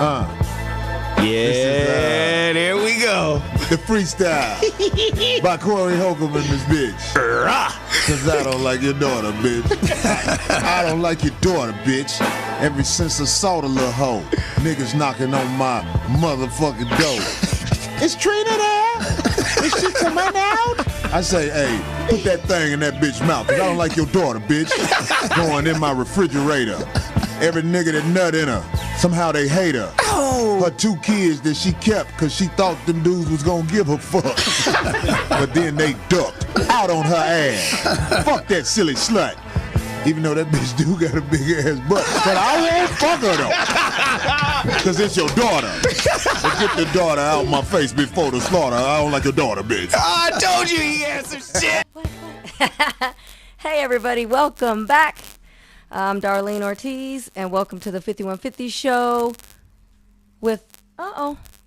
Yeah, there we go. The freestyle by Corey Holcomb and Miss Bitch. Cause I don't like your daughter, bitch. I don't like your daughter, bitch. Ever since I saw the little hoe, niggas knocking on my motherfucking door. Is Trina there? Is she coming out? I say, hey, put that thing in that bitch's mouth, cause I don't like your daughter, bitch. Going in my refrigerator. Every nigga that nut in her, somehow they hate her. Oh. Her 2 kids that she kept cause she thought them dudes was gonna give her fuck. But then they ducked out on her ass. Fuck that silly slut. Even though that bitch do got a big ass butt. But I won't fuck her though. Cause it's your daughter. But get the daughter out my face before the slaughter. I don't like your daughter, bitch. Oh, I told you he had some shit. Hey everybody, welcome back. I'm Darlene Ortiz, and welcome to the 5150 show with,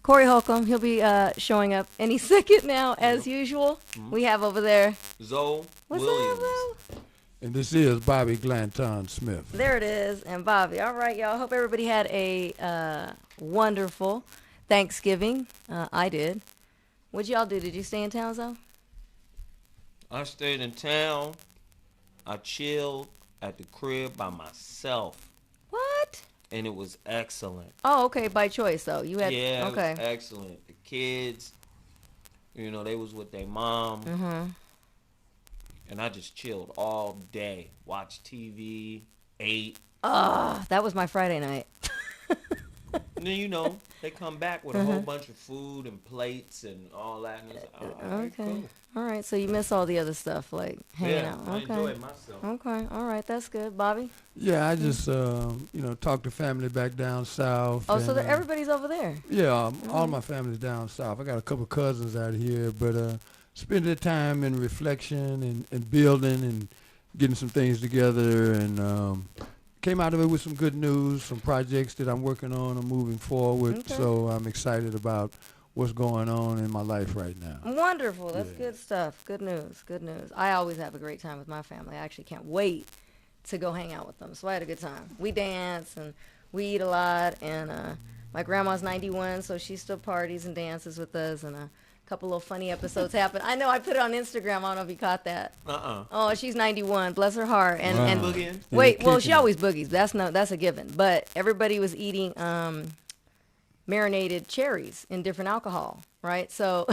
Corey Holcomb. He'll be showing up any second now, as usual. We have over there Zoe What's Williams. up, Zoe? And this is Bobby Glanton Smith. There it is, and Bobby. All right, y'all. Hope everybody had a wonderful Thanksgiving. I did. What'd y'all do? Did you stay in town, Zoe? I stayed in town. I chilled at the crib by myself, What? and it was excellent. Oh, okay, by choice, though. You had, Yeah, okay. it was excellent. The kids, you know, they was with their mom, and I just chilled all day. Watched TV, ate. That was my Friday night. And then, you know, they come back with a whole bunch of food and plates and all that. And it's like, all right, Okay. cool. All right, so you miss all the other stuff, like hanging Yeah, out. I Okay. enjoyed myself. Okay, all right, that's good. Bobby? Yeah, I just, talked to family back down south. Oh, so and, everybody's over there. Yeah, all my family's down south. I got a couple cousins out here, but spending time in reflection and building and getting some things together, and came out of it with some good news, some projects that I'm working on and moving forward. Okay. So I'm excited about what's going on in my life right now. Wonderful. That's Yeah. good stuff. Good news. Good news. I always have a great time with my family. I actually can't wait to go hang out with them. So I had a good time. We dance and we eat a lot. And my grandma's 91, so she still parties and dances with us. And a couple of funny episodes happen. I know I put it on Instagram. I don't know if you caught that. Oh, she's 91. Bless her heart. And, Wow. and Boogieing? wait, well, she kicking it. always boogies. That's a given. But everybody was eating marinated cherries in different alcohol, right? So,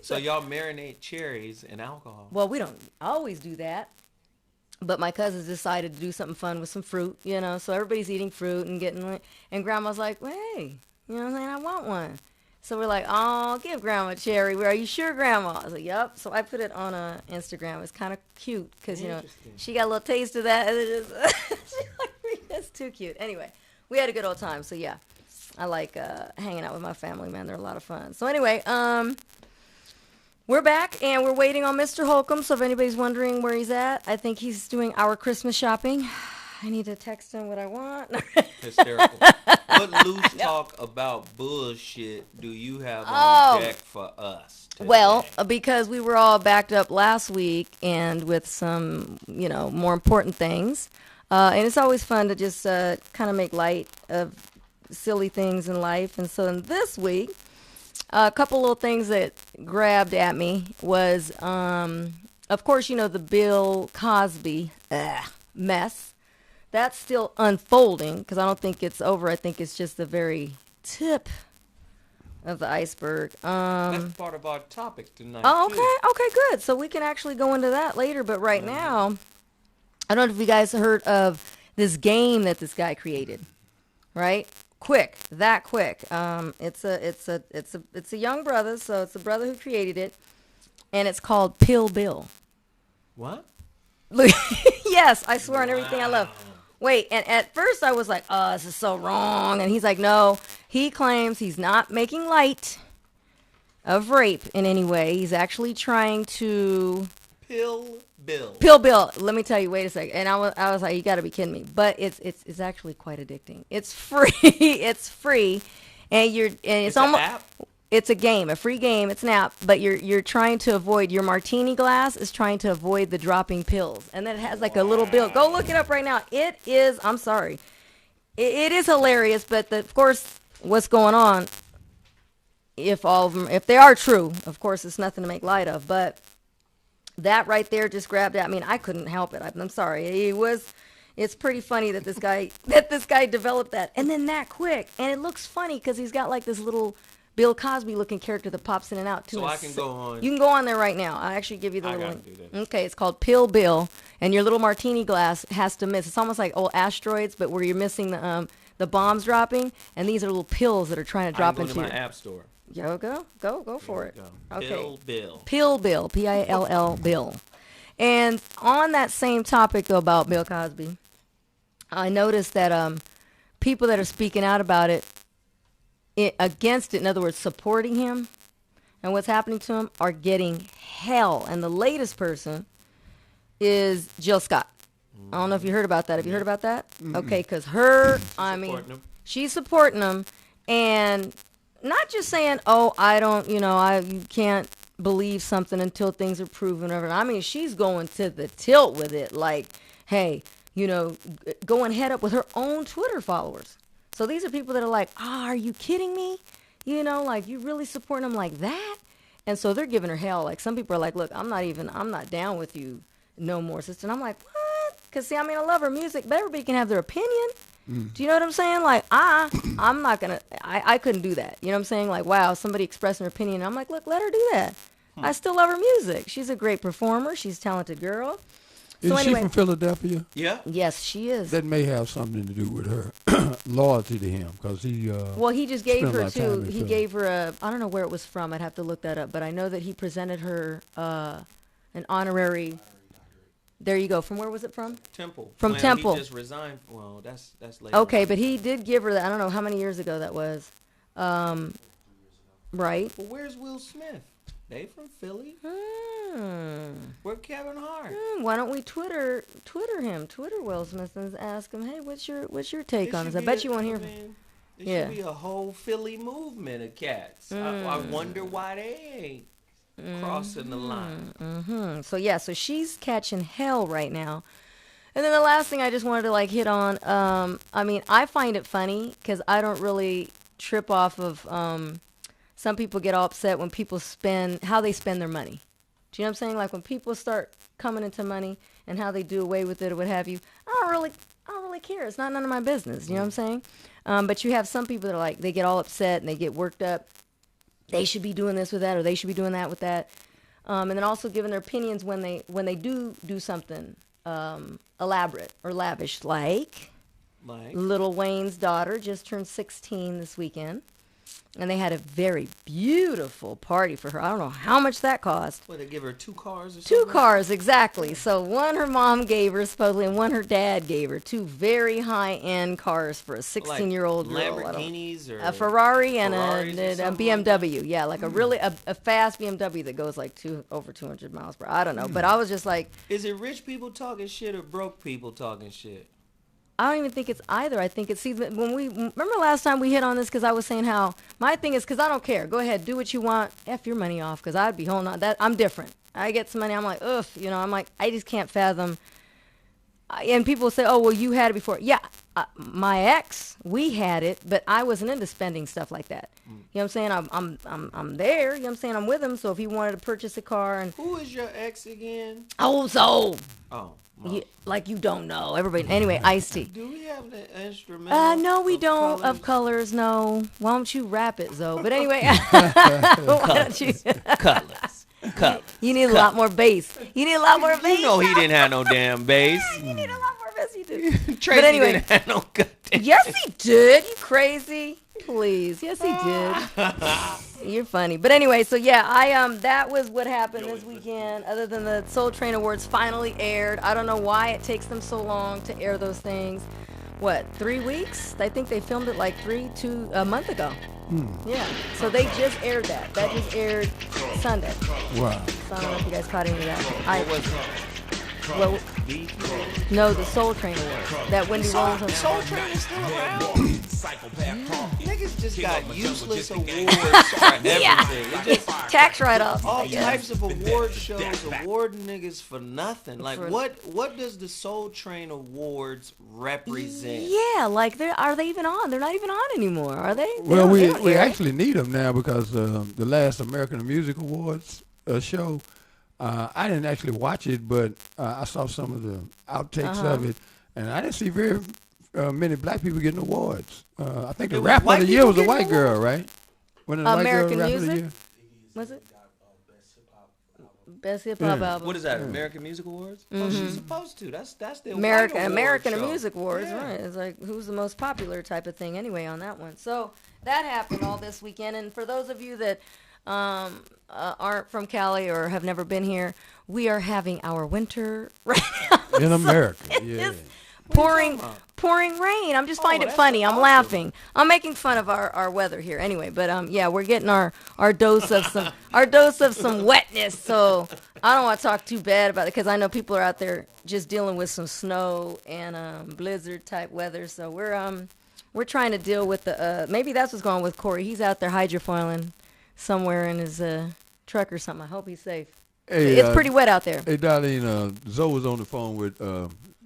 So y'all marinate cherries in alcohol. well, we don't always do that. But my cousins decided to do something fun with some fruit, you know. So everybody's eating fruit and getting, and Grandma's like, well, hey, you know what I'm saying? I want one. So we're like, oh, give Grandma a cherry. Are you sure, Grandma? I was like, yep. So I put it on Instagram. It's kind of cute because, you know, Interesting. she got a little taste of that. And it just, she's like, that's too cute. Anyway, we had a good old time. So, yeah, I like hanging out with my family, man. They're a lot of fun. So, anyway, we're back, and we're waiting on Mr. Holcomb. So if anybody's wondering where he's at, I think he's doing our Christmas shopping. I need to text him what I want. Hysterical. What loose talk about bullshit do you have on deck for us today? Well, because we were all backed up last week and with some, you know, more important things. And it's always fun to just kind of make light of silly things in life. And so in this week, a couple little things that grabbed at me was, of course, you know, the Bill Cosby mess. That's still unfolding because I don't think it's over. I think it's just the very tip of the iceberg. That's part of our topic tonight. Oh, too. okay. Okay, good. So we can actually go into that later. But right now, I don't know if you guys heard of this game that this guy created, right? That quick. It's a young brother, so it's a brother who created it, and it's called Pill Bill. What? Look, yes, I swear on everything I love. Wait, and at first I was like, oh, this is so wrong. And he's like, no, he claims he's not making light of rape in any way. He's actually trying to... Pill Bill. Pill Bill. Let me tell you, wait a second. And I was like, you got to be kidding me. But it's actually quite addicting. It's free. It's free. And it's almost... An app? It's a game, a free game. It's an app, but you're trying to avoid, your martini glass is trying to avoid the dropping pills. And then it has like a little bill. Go look it up right now. It is, I'm sorry. it is hilarious, but of course, what's going on? If all of them, if they are true, of course, it's nothing to make light of. But that right there just grabbed at me, and I couldn't help it. I'm sorry. It's pretty funny that this guy developed that, and then that quick. And it looks funny because he's got like this little Bill Cosby looking character that pops in and out too. So I can go on. You can go on there right now. I'll actually give you the I little gotta link. do that. Okay, it's called Pill Bill, and your little martini glass has to miss. It's almost like old asteroids, but where you're missing the bombs dropping, and these are little pills that are trying to drop into my your app store. Go for it. Go. Okay. Pill Bill. Pill Bill, Pill Bill. And on that same topic though about Bill Cosby, I noticed that people that are speaking out about it, against it, in other words, supporting him and what's happening to him, are getting hell. And the latest person is Jill Scott. I don't know if you heard about that. Have you heard about that? Okay, because she's supporting him, and not just saying, oh, you can't believe something until things are proven. I mean, she's going to the tilt with it, like, hey, going head up with her own Twitter followers. So these are people that are like, are you kidding me? Like, you really supporting them like that? And so they're giving her hell. Like, some people are like, look, I'm not down with you no more, sister. And I'm like, what? Because, see, I love her music, but everybody can have their opinion. Do you know what I'm saying? Like, I'm not going to, I couldn't do that. You know what I'm saying? Like, wow, somebody expressing her opinion. I'm like, look, let her do that. I still love her music. She's a great performer. She's a talented girl. Is she from Philadelphia? Yeah. Yes, she is. That may have something to do with her loyalty to him, because he. Well, he just gave her too. He gave her I don't know where it was from. I'd have to look that up. But I know that he presented her an honorary. There you go. From where was it from? Temple. From Temple. He just resigned. Well, that's later. Okay, but he did give her that. I don't know how many years ago that was. Right. Well, where's Will Smith? They from Philly. Where Kevin Hart? Why don't we Twitter him? Twitter Will Smith and ask him, hey, what's your take on this? I bet you won't hear. There should be a whole Philly movement of cats. I wonder why they ain't crossing the line. So she's catching hell right now. And then the last thing I just wanted to hit on. I find it funny because I don't really trip off of. Some people get all upset when people how they spend their money. Do you know what I'm saying? Like when people start coming into money and how they do away with it or what have you. I don't really care. It's not none of my business. You know what I'm saying? But you have some people that are like, they get all upset and they get worked up. They should be doing this with that, or they should be doing that with that. And then also giving their opinions when they do something elaborate or lavish, like Lil Wayne's daughter just turned 16 this weekend. And they had a very beautiful party for her. I don't know how much that cost. What, they give her 2 cars or something? 2 cars, exactly. So one her mom gave her, supposedly, and one her dad gave her. 2 very high-end cars for a 16-year-old girl. Lamborghinis or a Ferrari and a BMW. Yeah, like a fast BMW that goes like over 200 miles per hour. I don't know. But I was just like... Is it rich people talking shit or broke people talking shit? I don't even think it's either. I think it's when we remember last time we hit on this, because I was saying how my thing is, because I don't care. Go ahead, do what you want. F your money off, because I'd be holding on. That I'm different. I get some money. I'm like, ugh. I'm like, I just can't fathom. And people say, oh, well, you had it before. Yeah, my ex, we had it, but I wasn't into spending stuff like that. You know what I'm saying? I'm there. You know what I'm saying? I'm with him. So if he wanted to purchase a car and who is your ex again? Oh. You don't know everybody. Anyway, Ice-T. Do we have the instrumental? No, we don't. Of colors, no. Why don't you rap it, Zoe? But anyway, why don't you? Colors. You need a lot more bass. You need a lot more bass. You know he didn't have no damn bass. You need a lot more bass. You do. Tracy but anyway, didn't have no goddamn. Yes, he did. You crazy? Please. Yes, he did. You're funny. But anyway, so yeah, that was what happened this weekend. Other than the Soul Train Awards finally aired. I don't know why it takes them so long to air those things. What, 3 weeks? I think they filmed it like a month ago. Yeah. So they just aired that. That just aired Sunday. Wow. So I don't know if you guys caught any of that. What was it? Well, beef? No, the Soul Train Awards. That Wendy Williams on. Soul Train is still around. Niggas just got useless awards for everything. It just Tax write-offs. all types of award shows awarding niggas for nothing. Like what does the Soul Train Awards represent? Yeah, like are they even on? They're not even on anymore, are they? Well, we actually need them now because the last American Music Awards show, I didn't actually watch it, but I saw some of the outtakes of it, and I didn't see very many black people getting awards. I think the rapper of the year was a white girl, right? When the American white girl rapper Music? of the year? Was it? Best hip hop album. What is that? American Music Awards? Oh, she's supposed to. That's the American show. Music Awards, right? It's like who's the most popular type of thing anyway on that one. So that happened all this weekend. And for those of you that aren't from Cali or have never been here, we are having our winter right now. In America, yeah. Pouring rain. I'm just finding it funny. I'm laughing. I'm making fun of our weather here anyway. But yeah, we're getting our dose of some wetness. So I don't want to talk too bad about it because I know people are out there just dealing with some snow and blizzard type weather. So we're trying to deal with the maybe that's what's going on with Corey. He's out there hydrofoiling somewhere in his truck or something. I hope he's safe. Hey, it's pretty wet out there. Hey, Darlene, Zoe was on the phone with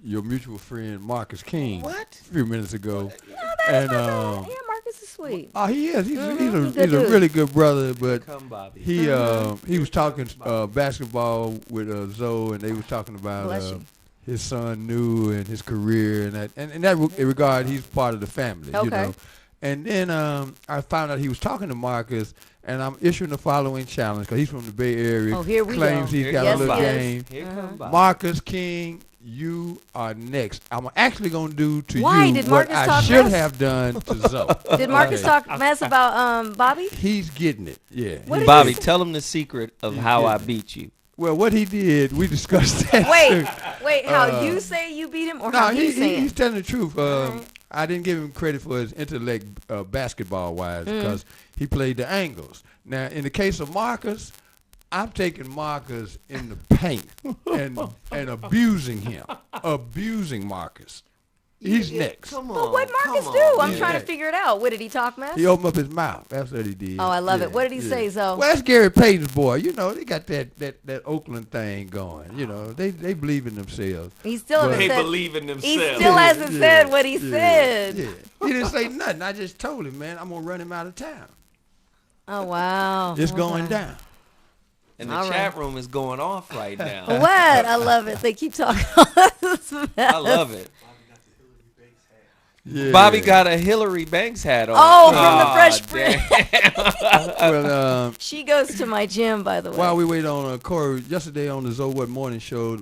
your mutual friend Marcus King a few minutes ago. No, that's not bad. Yeah, Marcus is sweet. Oh, he is. He's a really good brother. But he was talking basketball with Zoe, and they was talking about his son New and his career and that. And in that regard, he's part of the family. Okay. You know. And then I found out he was talking to Marcus, and I'm issuing the following challenge because he's from the Bay Area. Oh, here we claims go. He's got a little game. Here comes Bobby. Marcus King, you are next. I'm actually going to do to Why? you Did what Marcus I talk should mess? have done to Zoe. Did Marcus talk mess about Bobby? He's getting it, yeah. What did Bobby, he say? tell him the secret of how I beat you. Well, what he did, we discussed that. Wait, how you say you beat him or No, how he's saying? he's telling the truth. Right. I didn't give him credit for his intellect basketball-wise because he played the angles. Now, in the case of Marcus, I'm taking Marcus in the paint and abusing him. Abusing Marcus. He's next. Come on. But what Marcus do? I'm trying to figure it out. What did he talk mess? He opened up his mouth. That's what he did. Oh, I love it. What did he say, Zoe? Well, that's Gary Payton's boy. You know, they got that Oakland thing going. You know, they believe in themselves. He still hasn't They said. believe in themselves. He still hasn't said what he said. Yeah. He didn't say nothing. I just told him, man, I'm going to run him out of town. Oh wow. It's going down. And the chat room is going off right now. What? I love it. They keep talking. I love it. Yeah. Bobby got a Hillary Banks hat on. Oh, from the Fresh Prince. Well, She goes to my gym, by the way. while we wait on Corey, yesterday on the Zoe What Morning Show,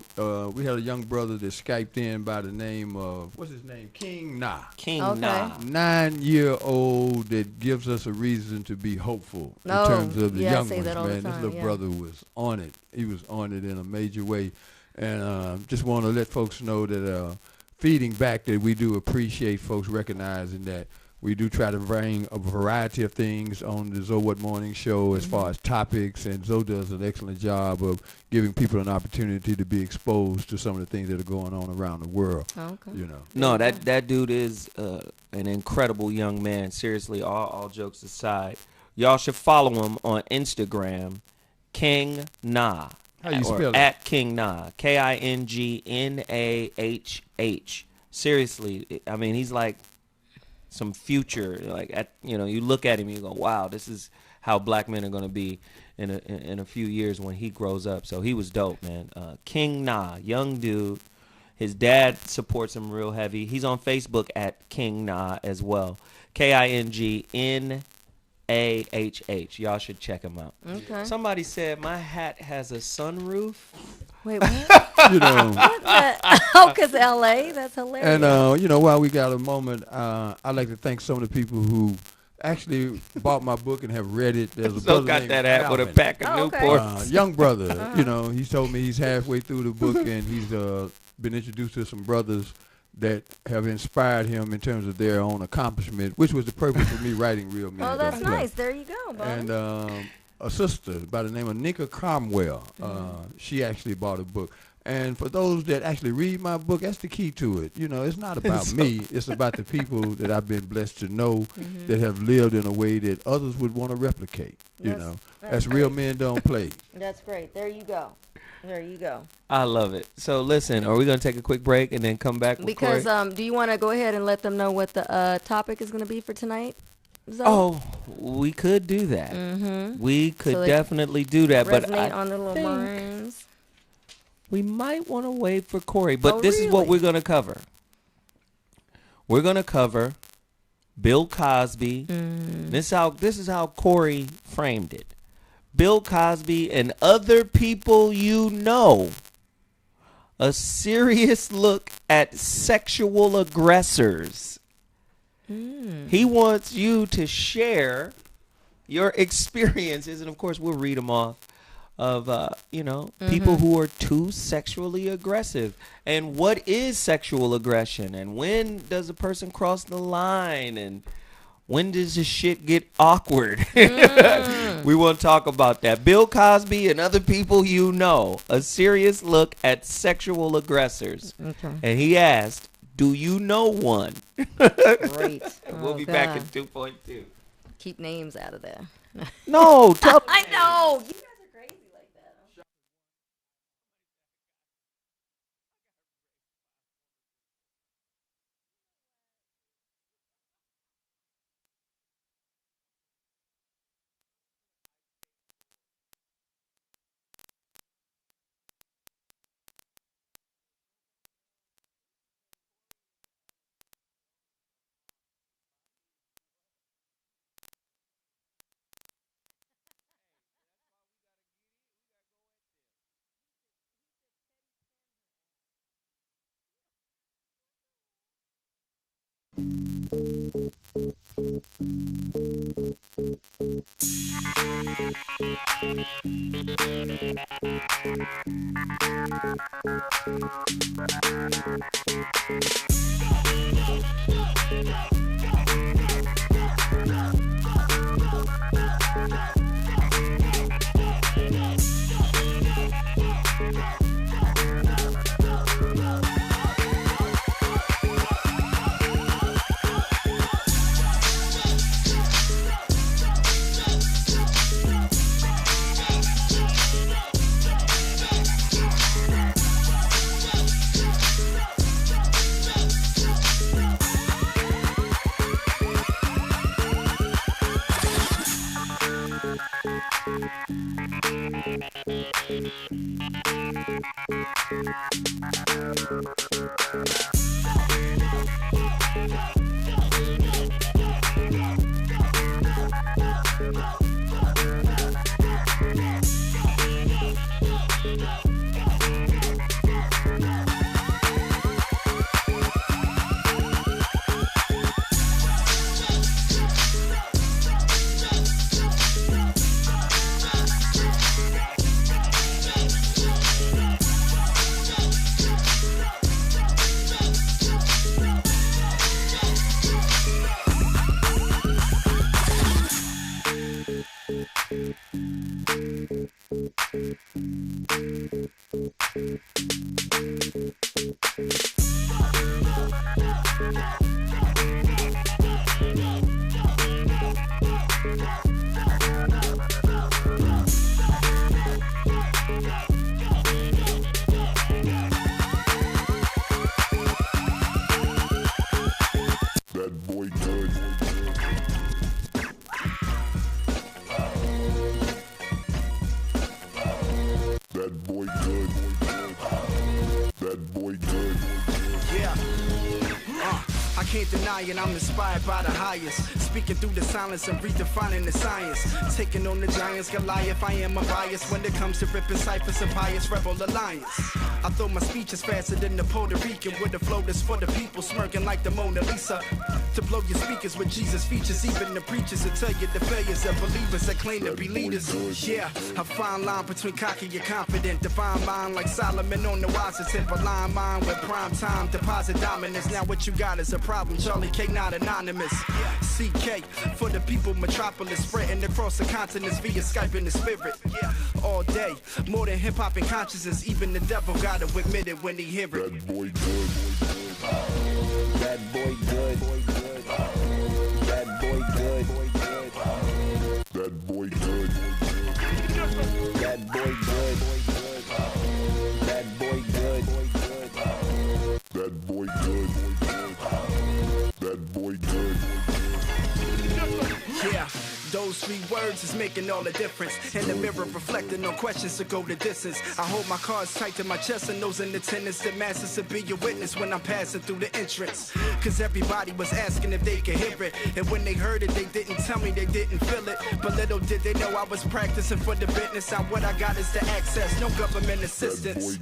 we had a young brother that Skyped in by the name of, what's his name? King Na. King Okay. Nah. 9-year-old that gives us a reason to be hopeful in Oh, terms of the yeah, I young say ones, that all the man. This time, little yeah. brother was on it. He was on it in a major way. And just want to let folks know that feeding back that we do appreciate folks recognizing that we do try to bring a variety of things on the Zoe What Morning Show as far as topics, and Zoe does an excellent job of giving people an opportunity to be exposed to some of the things that are going on around the world. Okay. You know. No, that dude is an incredible young man. Seriously, all jokes aside, y'all should follow him on Instagram, King Nah. How you or spell it? At King Nah, KINGNAHH. Seriously, I mean, he's like some future. Like you look at him, you go, wow, this is how black men are going to be in a few years when he grows up. So he was dope, man. King Nah, young dude. His dad supports him real heavy. He's on Facebook at King Nah as well. KINGNAHH. Y'all should check him out. Okay. Somebody said my hat has a sunroof. Wait, what? You know. Oh, because L.A. That's hilarious. And while we got a moment, I'd like to thank some of the people who actually bought my book and have read it. There's a So brother got named that hat with a Alvin. pack of Oh, okay. Newports. Young brother, he told me he's halfway through the book and he's been introduced to some brothers that have inspired him in terms of their own accomplishment, which was the purpose of me writing Real Men. Oh, that's Don't Play. nice. There you go, Bob. And a sister by the name of Nika Cromwell, she actually bought a book. And for those that actually read my book, that's the key to it. You know, it's not about me. It's about the people that I've been blessed to know that have lived in a way that others would want to replicate. You know, that's real men don't play. That's great. There you go. There you go. I love it. So listen, are we going to take a quick break and then come back with Because Corey? do you want to go ahead and let them know what the topic is going to be for tonight? Zoe? Oh, we could do that. We could So definitely do that. But resonate I on their little think minds. we might want to wait for Corey. But Oh, this is what really? we're going to cover. We're going to cover Bill Cosby. This is how Corey framed it. Bill Cosby and other people you know. A serious look at sexual aggressors. He wants you to share your experiences, and of course we'll read them off, of people who are too sexually aggressive, and what is sexual aggression, and when does a person cross the line, and when does this shit get awkward? We want to talk about that. Bill Cosby and other people you know. A serious look at sexual aggressors. Okay. And he asked, do you know one? Great. We'll Oh, be back in God. 2.2. Keep names out of there. No, tell I know. You guys are crazy like that. That boy good. That boy good. That boy good. Yeah. I can't deny it, I'm inspired by the highest. Speaking through the silence and redefining the science. Taking on the giants, Goliath, I am a bias when it comes to ripping ciphers and pious rebel alliance. I throw my speeches faster than the Puerto Rican with a flow that's for the people, smirking like the Mona Lisa. to blow your speakers with Jesus features. Even the preachers that tell you the failures of believers that claim to be leaders. Yeah, a fine line between cocky and confident. Divine mind like Solomon on the wisest tip. A line mind with prime time deposit dominance. Now what you got is a problem. Charlie K not anonymous. CK for the people metropolis, spreading across the continents via Skype in the spirit. All day, more than hip hop and consciousness. Even the devil gotta admit it when he hear it. That boy good. That boy good. That boy good. That boy good. That boy good. That boy good. That boy good. That boy good. Yeah, those 3 words is making all the difference. In the mirror reflecting on questions to go the distance. I hold my cards tight to my chest and those in attendance. The masses to be a witness when I'm passing through the entrance. Cause everybody was asking if they could hear it. And when they heard it, they didn't tell me they didn't feel it. But little did they know I was practicing for the business. Now what I got is the access, no government assistance.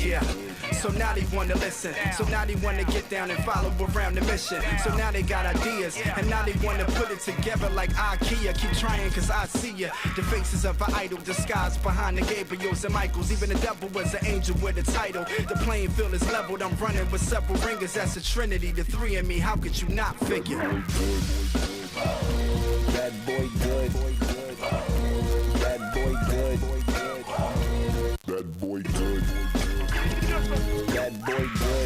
Yeah, so now they wanna listen. So now they wanna get down and follow around the mission. So now they got ideas, and now they wanna put it together like IKEA. Keep trying cause I see ya. The faces of an idol disguised behind the Gabriels and Michaels. Even the devil was an angel with a title. The playing field is leveled, I'm running with several ringers. That's a trinity, the 3 in me, how could you not figure? That boy good. That boy good. That boy good. That boy good. That boy good.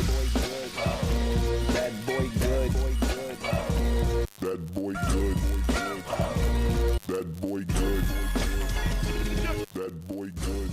That boy good. That boy good. That boy good.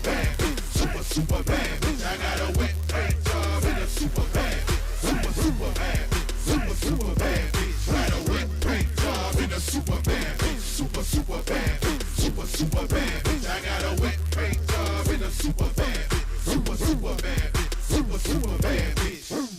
bad bitch. Super, super bad bitch. I got a wet paint job and a super bad bitch. Super, super bad bitch. Super, super bad bitch. Got a wet paint job and a super bad bitch. Super, super bad bitch. Super, super bad bitch. I got a wet paint job and a super bad bitch. Super, super bad bitch. Super, super bad bitch.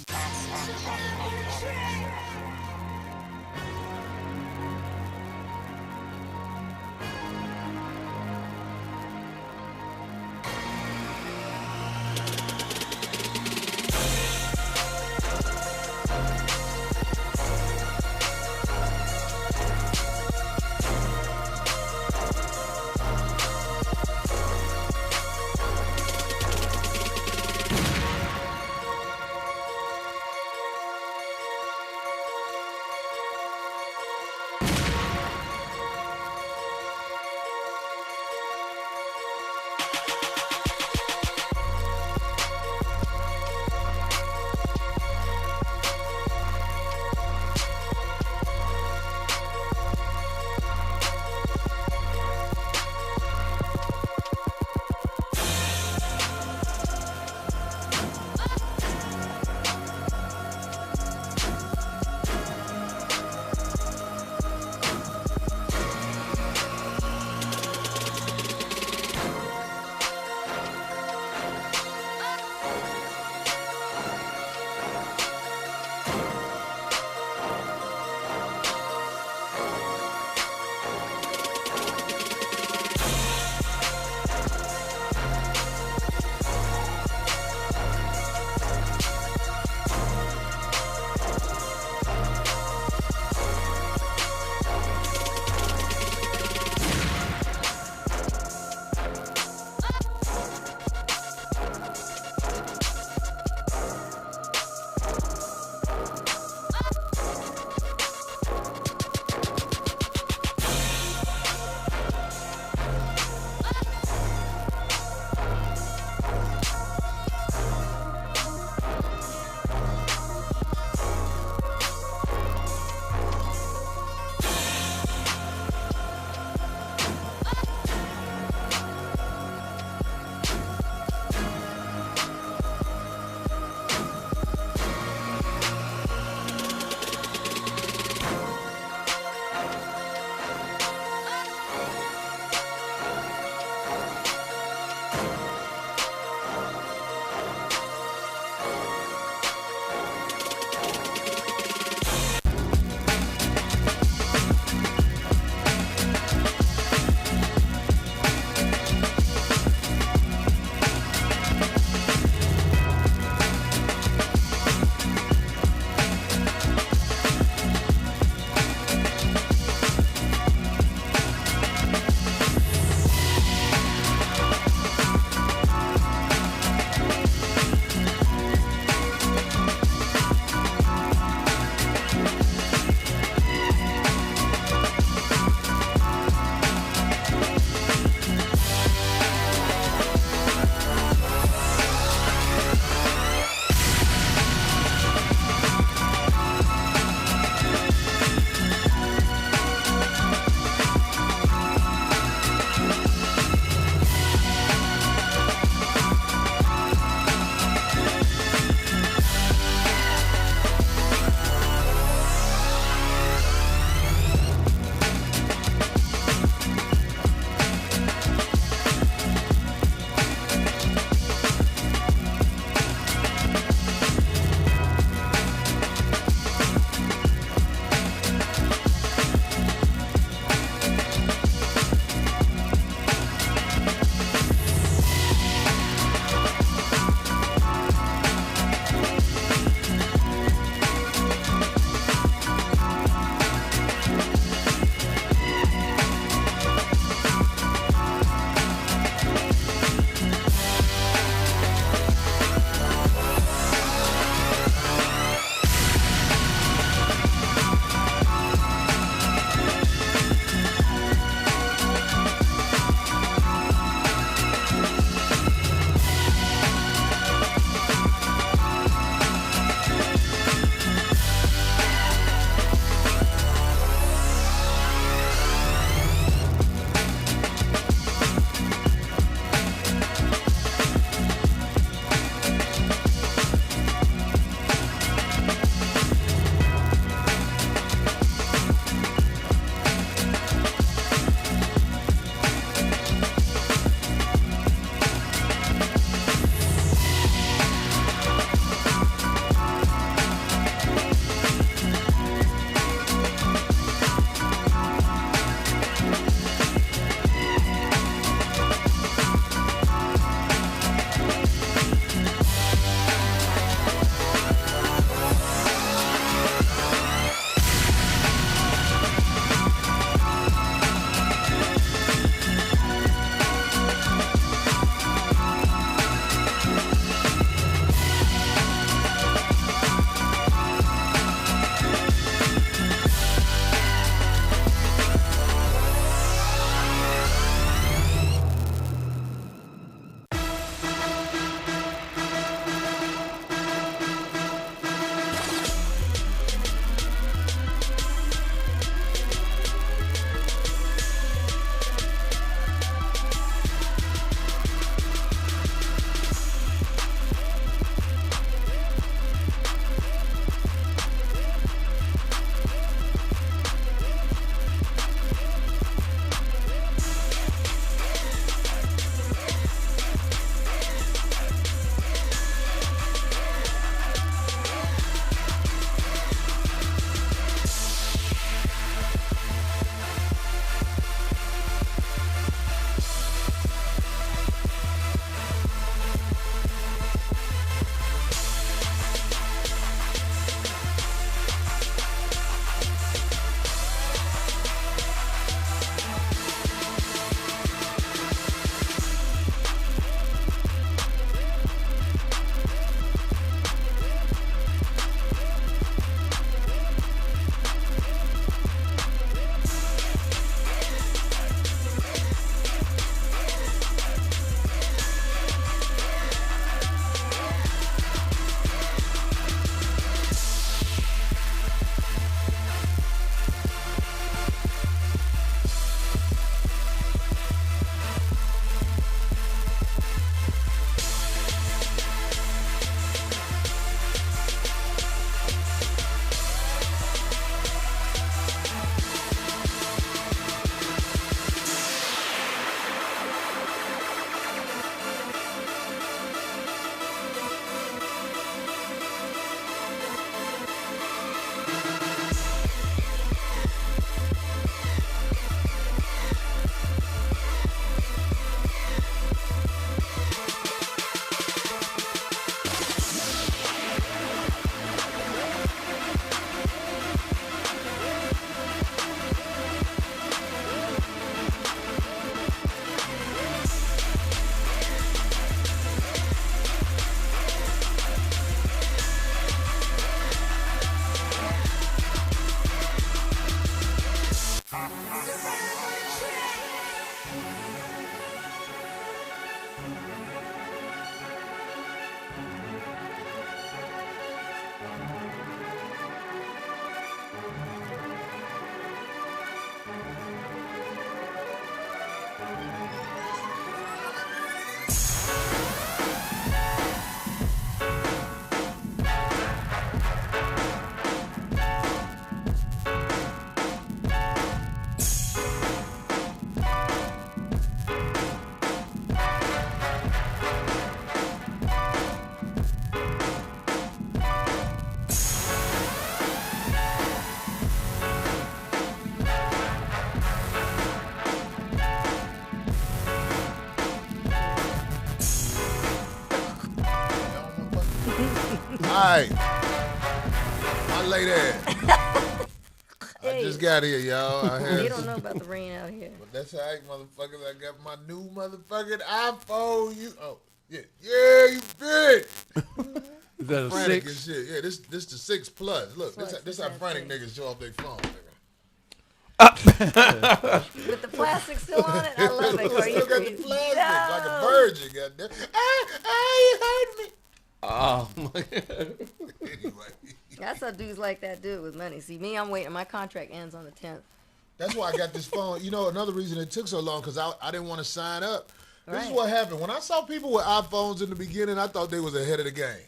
Alright. My lady. I just got here, y'all. I had You don't know about the rain out here. But that's all right, motherfuckers. I got my new motherfucking iPhone. You big. Is that a Frantic and 6? shit. Yeah, this the 6 Plus. Look, this how frantic niggas show off their phone, nigga. With the plastic still on it, I love it. Corey. Still got the plastic like a virgin, goddamn. You hurt me. Oh my God. Anyway. That's how dudes like that do it with money. See, me, I'm waiting. My contract ends on the 10th. That's why I got this phone. You know, another reason it took so long, because I didn't want to sign up. This is Right. what happened. When I saw people with iPhones in the beginning, I thought they was ahead of the game.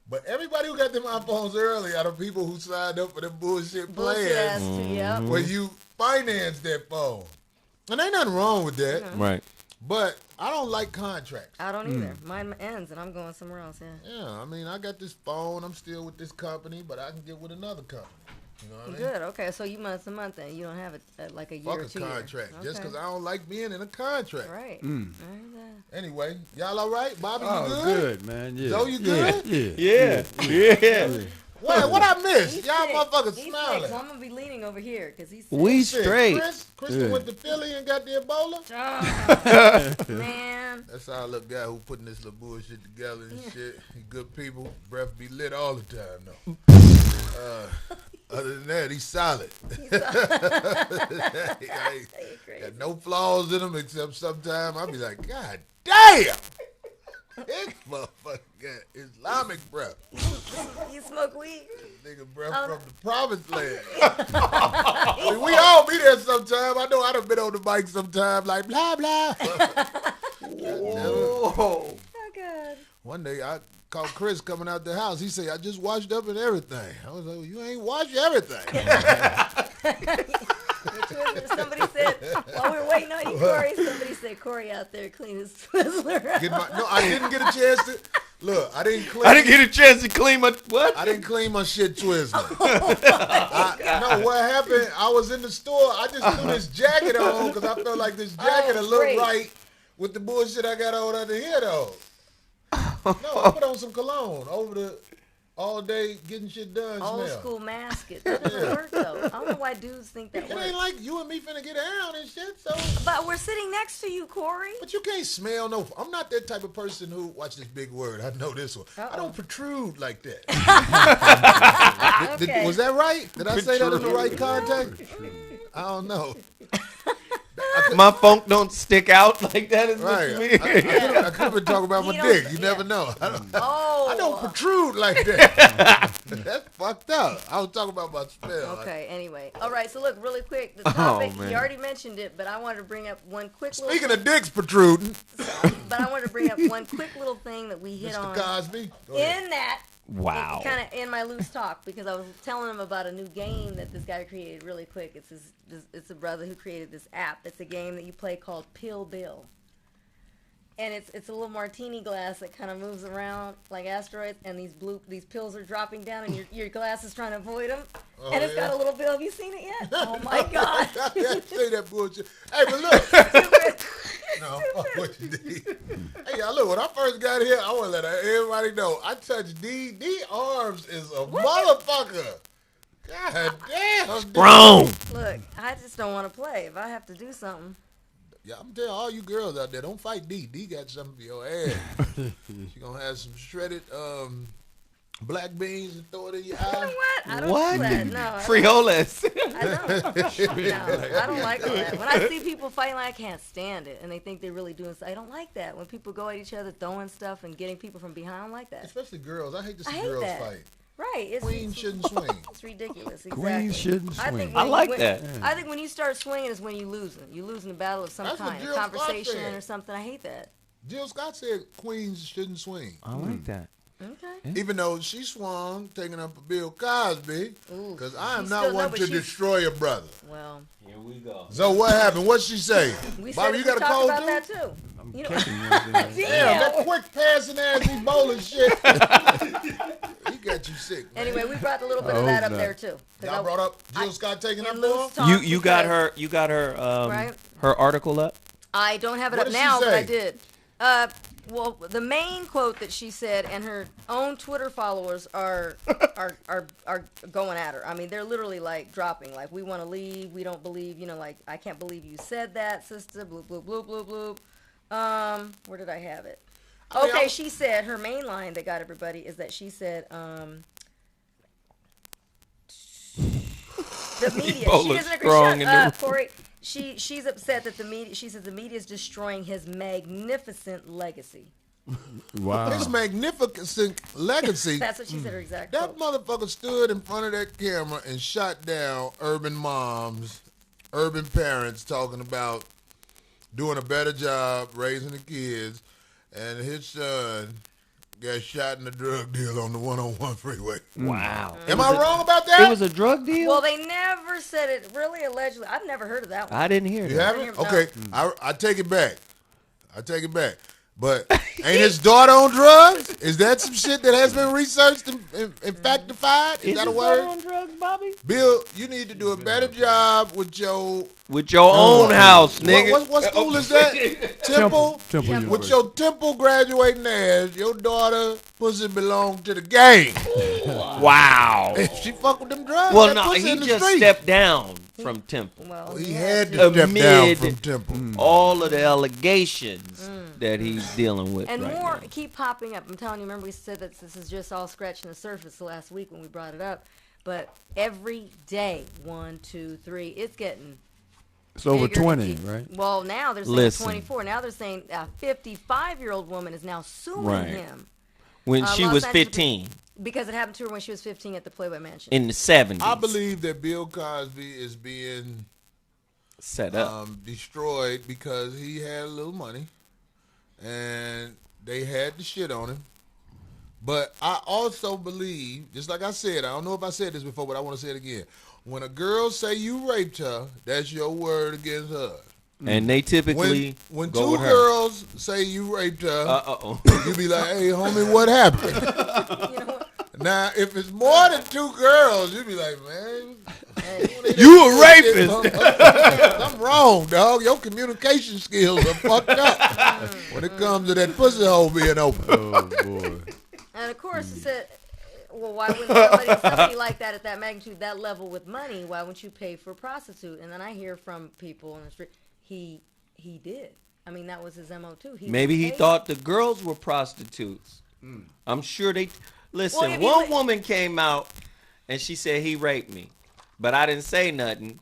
But everybody who got them iPhones early are the people who signed up for them bullshit Bullshit ass plans too, yep. where you finance that phone. And ain't nothing wrong with that. Right. But I don't like contracts. I don't either. Mine ends and I'm going somewhere else, yeah. Yeah, I mean, I got this phone. I'm still with this company, but I can get with another company. You know what I mean? Good, okay. So you month to month then. You don't have it like a year Fuck or a 2 years. contract. Just Okay. because I don't like being in a contract. Right. Anyway, y'all all right? Bobby, Oh, you good, man. Yeah. Joe, you good? Yeah. Yeah. What I missed? He's Y'all sick. motherfuckers He's smiling. sick, so I'm going to be leaning over here because he's sick. We Shit, straight. Kristen Yeah. went to Philly and got the Ebola. Man. That's our little guy who putting this little bullshit together and shit. He good people. Breath be lit all the time though. Other than that, he's solid. He got no flaws in him except sometimes I be like, God damn. This motherfucker got Islamic breath. You smoke weed? Nigga breath from the promised land. I mean, we all be there sometime. I know I done been on the mic sometime like blah blah. Whoa. Oh, God. One day I called Chris coming out the house. He said, I just washed up and everything. I was like, well, you ain't washed everything. Somebody said, while we were waiting on you, Corey, somebody said, Corey out there clean his Twizzler. No, I didn't get a chance to. Look, I didn't get a chance to clean my what? I didn't clean my shit Twizzler. No, what happened, I was in the store. I just threw this jacket on because I felt like this jacket would look great. right with the bullshit I got on under here, though. No, I put on some cologne over the all day getting shit done Old smell. school mask it. That doesn't work, though. I don't know why dudes think that It works. ain't like you and me finna get down and shit, so. But we're sitting next to you, Corey. But you can't smell no. I'm not that type of person who, watch this big word, I know this one. I don't protrude like that. Okay. Was that right? Did I say that in the right context? I don't know. My funk don't stick out like that. Is what Right. you mean? I could have been talking about my You dick. don't- You never know. I Oh. don't protrude like that. That's fucked up. I was talking about my smell. Okay, anyway. All right, so look, really quick. The topic, man. you already mentioned it, but I wanted to bring up one quick Speaking little of dicks protruding, But I wanted to bring up one quick little thing that we hit Mr. on Cosby. Go ahead. in that. Wow. Kind of in my loose talk because I was telling him about a new game that this guy created really quick. It's a brother who created this app. It's a game that you play called Pill Bill. And it's a little martini glass that kind of moves around like asteroids, and these pills are dropping down, and your glass is trying to avoid them. Oh, and it's got a little bill. Have you seen it yet? Oh my God! Say that bullshit. Hey, but look. No, fuck what you did. Hey, y'all, look, when I first got here, I want to let everybody know, I touched D. D arms is a motherfucker. God damn. Strong. Look, I just don't want to play. If I have to do something, Yeah, I'm telling all you girls out there, don't fight D. D got something for your ass. She gonna have some shredded black beans and throw it in your You know eye? what? I don't What? do that. No, I don't. Frijoles. I don't. No, I don't like all that. When I see people fighting, I can't stand it, and they think they're really doing. I don't like that. When people go at each other, throwing stuff and getting people from behind, I don't like that. Especially girls. I hate to I see hate girls that. fight. Right? It's, Queens shouldn't swing. It's ridiculous. Exactly. Queens shouldn't I swing. think I when like when- that. I think when you start swinging is when you losing. You losing a battle of some That's what kind, a Jill Scott conversation said. or something. I hate that. Jill Scott said queens shouldn't swing. I like that. Okay. Even though she swung, taking up for Bill Cosby, Ooh, because I am she not still- no, one but to she's- destroy a brother. Well, Here we go. So what happened? What'd she say? we Bobby, said you we got a talked cold about too? that too. I'm You know- catching one. Damn, that quick passing ass Ebola shit. He got you sick, man. Anyway, we brought a little bit I of that hope up not. there too. 'Cause Y'all brought up Jill Scott taking up in for loose her? talk You got because her Right. her article up. I don't have it What up did she now, but I say? did. Well, the main quote that she said, and her own Twitter followers are going at her. I mean, they're literally like dropping, like, "We want to leave. We don't believe, like, I can't believe you said that, sister." Bloop bloop bloop bloop bloop. Where did I have it? I mean, Okay, she said her main line that got everybody is that she said, the media. She Ebola doesn't agree. strong Shut in up, the- Corey. She's upset that the media. She says the media is destroying his magnificent legacy. Wow. His magnificent legacy. That's what she said. Her exact That quote. motherfucker stood in front of that camera and shot down urban moms, urban parents talking about doing a better job raising the kids, and his son got shot in a drug deal on the 101 freeway. Wow. Am I wrong about that? It was a drug deal. Well, they never said it. Really, allegedly, I've never heard of that one. I didn't hear You that. haven't? No. Okay, I take it back. I take it back. But ain't his daughter on drugs? Is that some shit that has been researched and factified? Is that a his word? daughter on drugs, Bobby? Bill, you need to do a better job with your Own house, nigga. What school is that? Temple. Temple With University. your Temple graduating ass, your daughter pussy belong to the gang. Wow. If she fuck with them drugs, Well, that no, pussy he in the just street. stepped down from Temple. Well, He yeah. had to step down Amid from Temple. all of the allegations that he's dealing with And right more now. keep popping up. I'm telling you, remember we said that this is just all scratching the surface last week when we brought it up. But every day, 1, 2, 3, it's getting It's over bigger. 20, right? Well, now they're saying Listen. 24. Now they're saying a 55-year-old woman is now suing Right. him When she Los was Angeles- 15 because it happened to her when she was 15 at the Playboy Mansion. in the 70s. I believe that Bill Cosby is being set up. destroyed because he had a little money and they had the shit on him. But I also believe, just like I said, I don't know if I said this before, but I want to say it again. When a girl say you raped her, that's your word against her. And they typically When go two with her. girls say you raped her, Uh-oh. you be like, hey, homie, what happened? You know what? Now, if it's more than two girls, you be like, man, You a rapist. I'm wrong, dog. Your communication skills are fucked up when it comes to that pussy hole being open. Oh, boy. And of course, it said, well, why wouldn't somebody like that at that magnitude, that level with money, why wouldn't you pay for a prostitute? And then I hear from people in the street, he did. I mean, that was his MO too. Maybe he paid. thought the girls were prostitutes. I'm sure they... Listen, Well, if you one li- woman came out and she said he raped me. But I didn't say nothing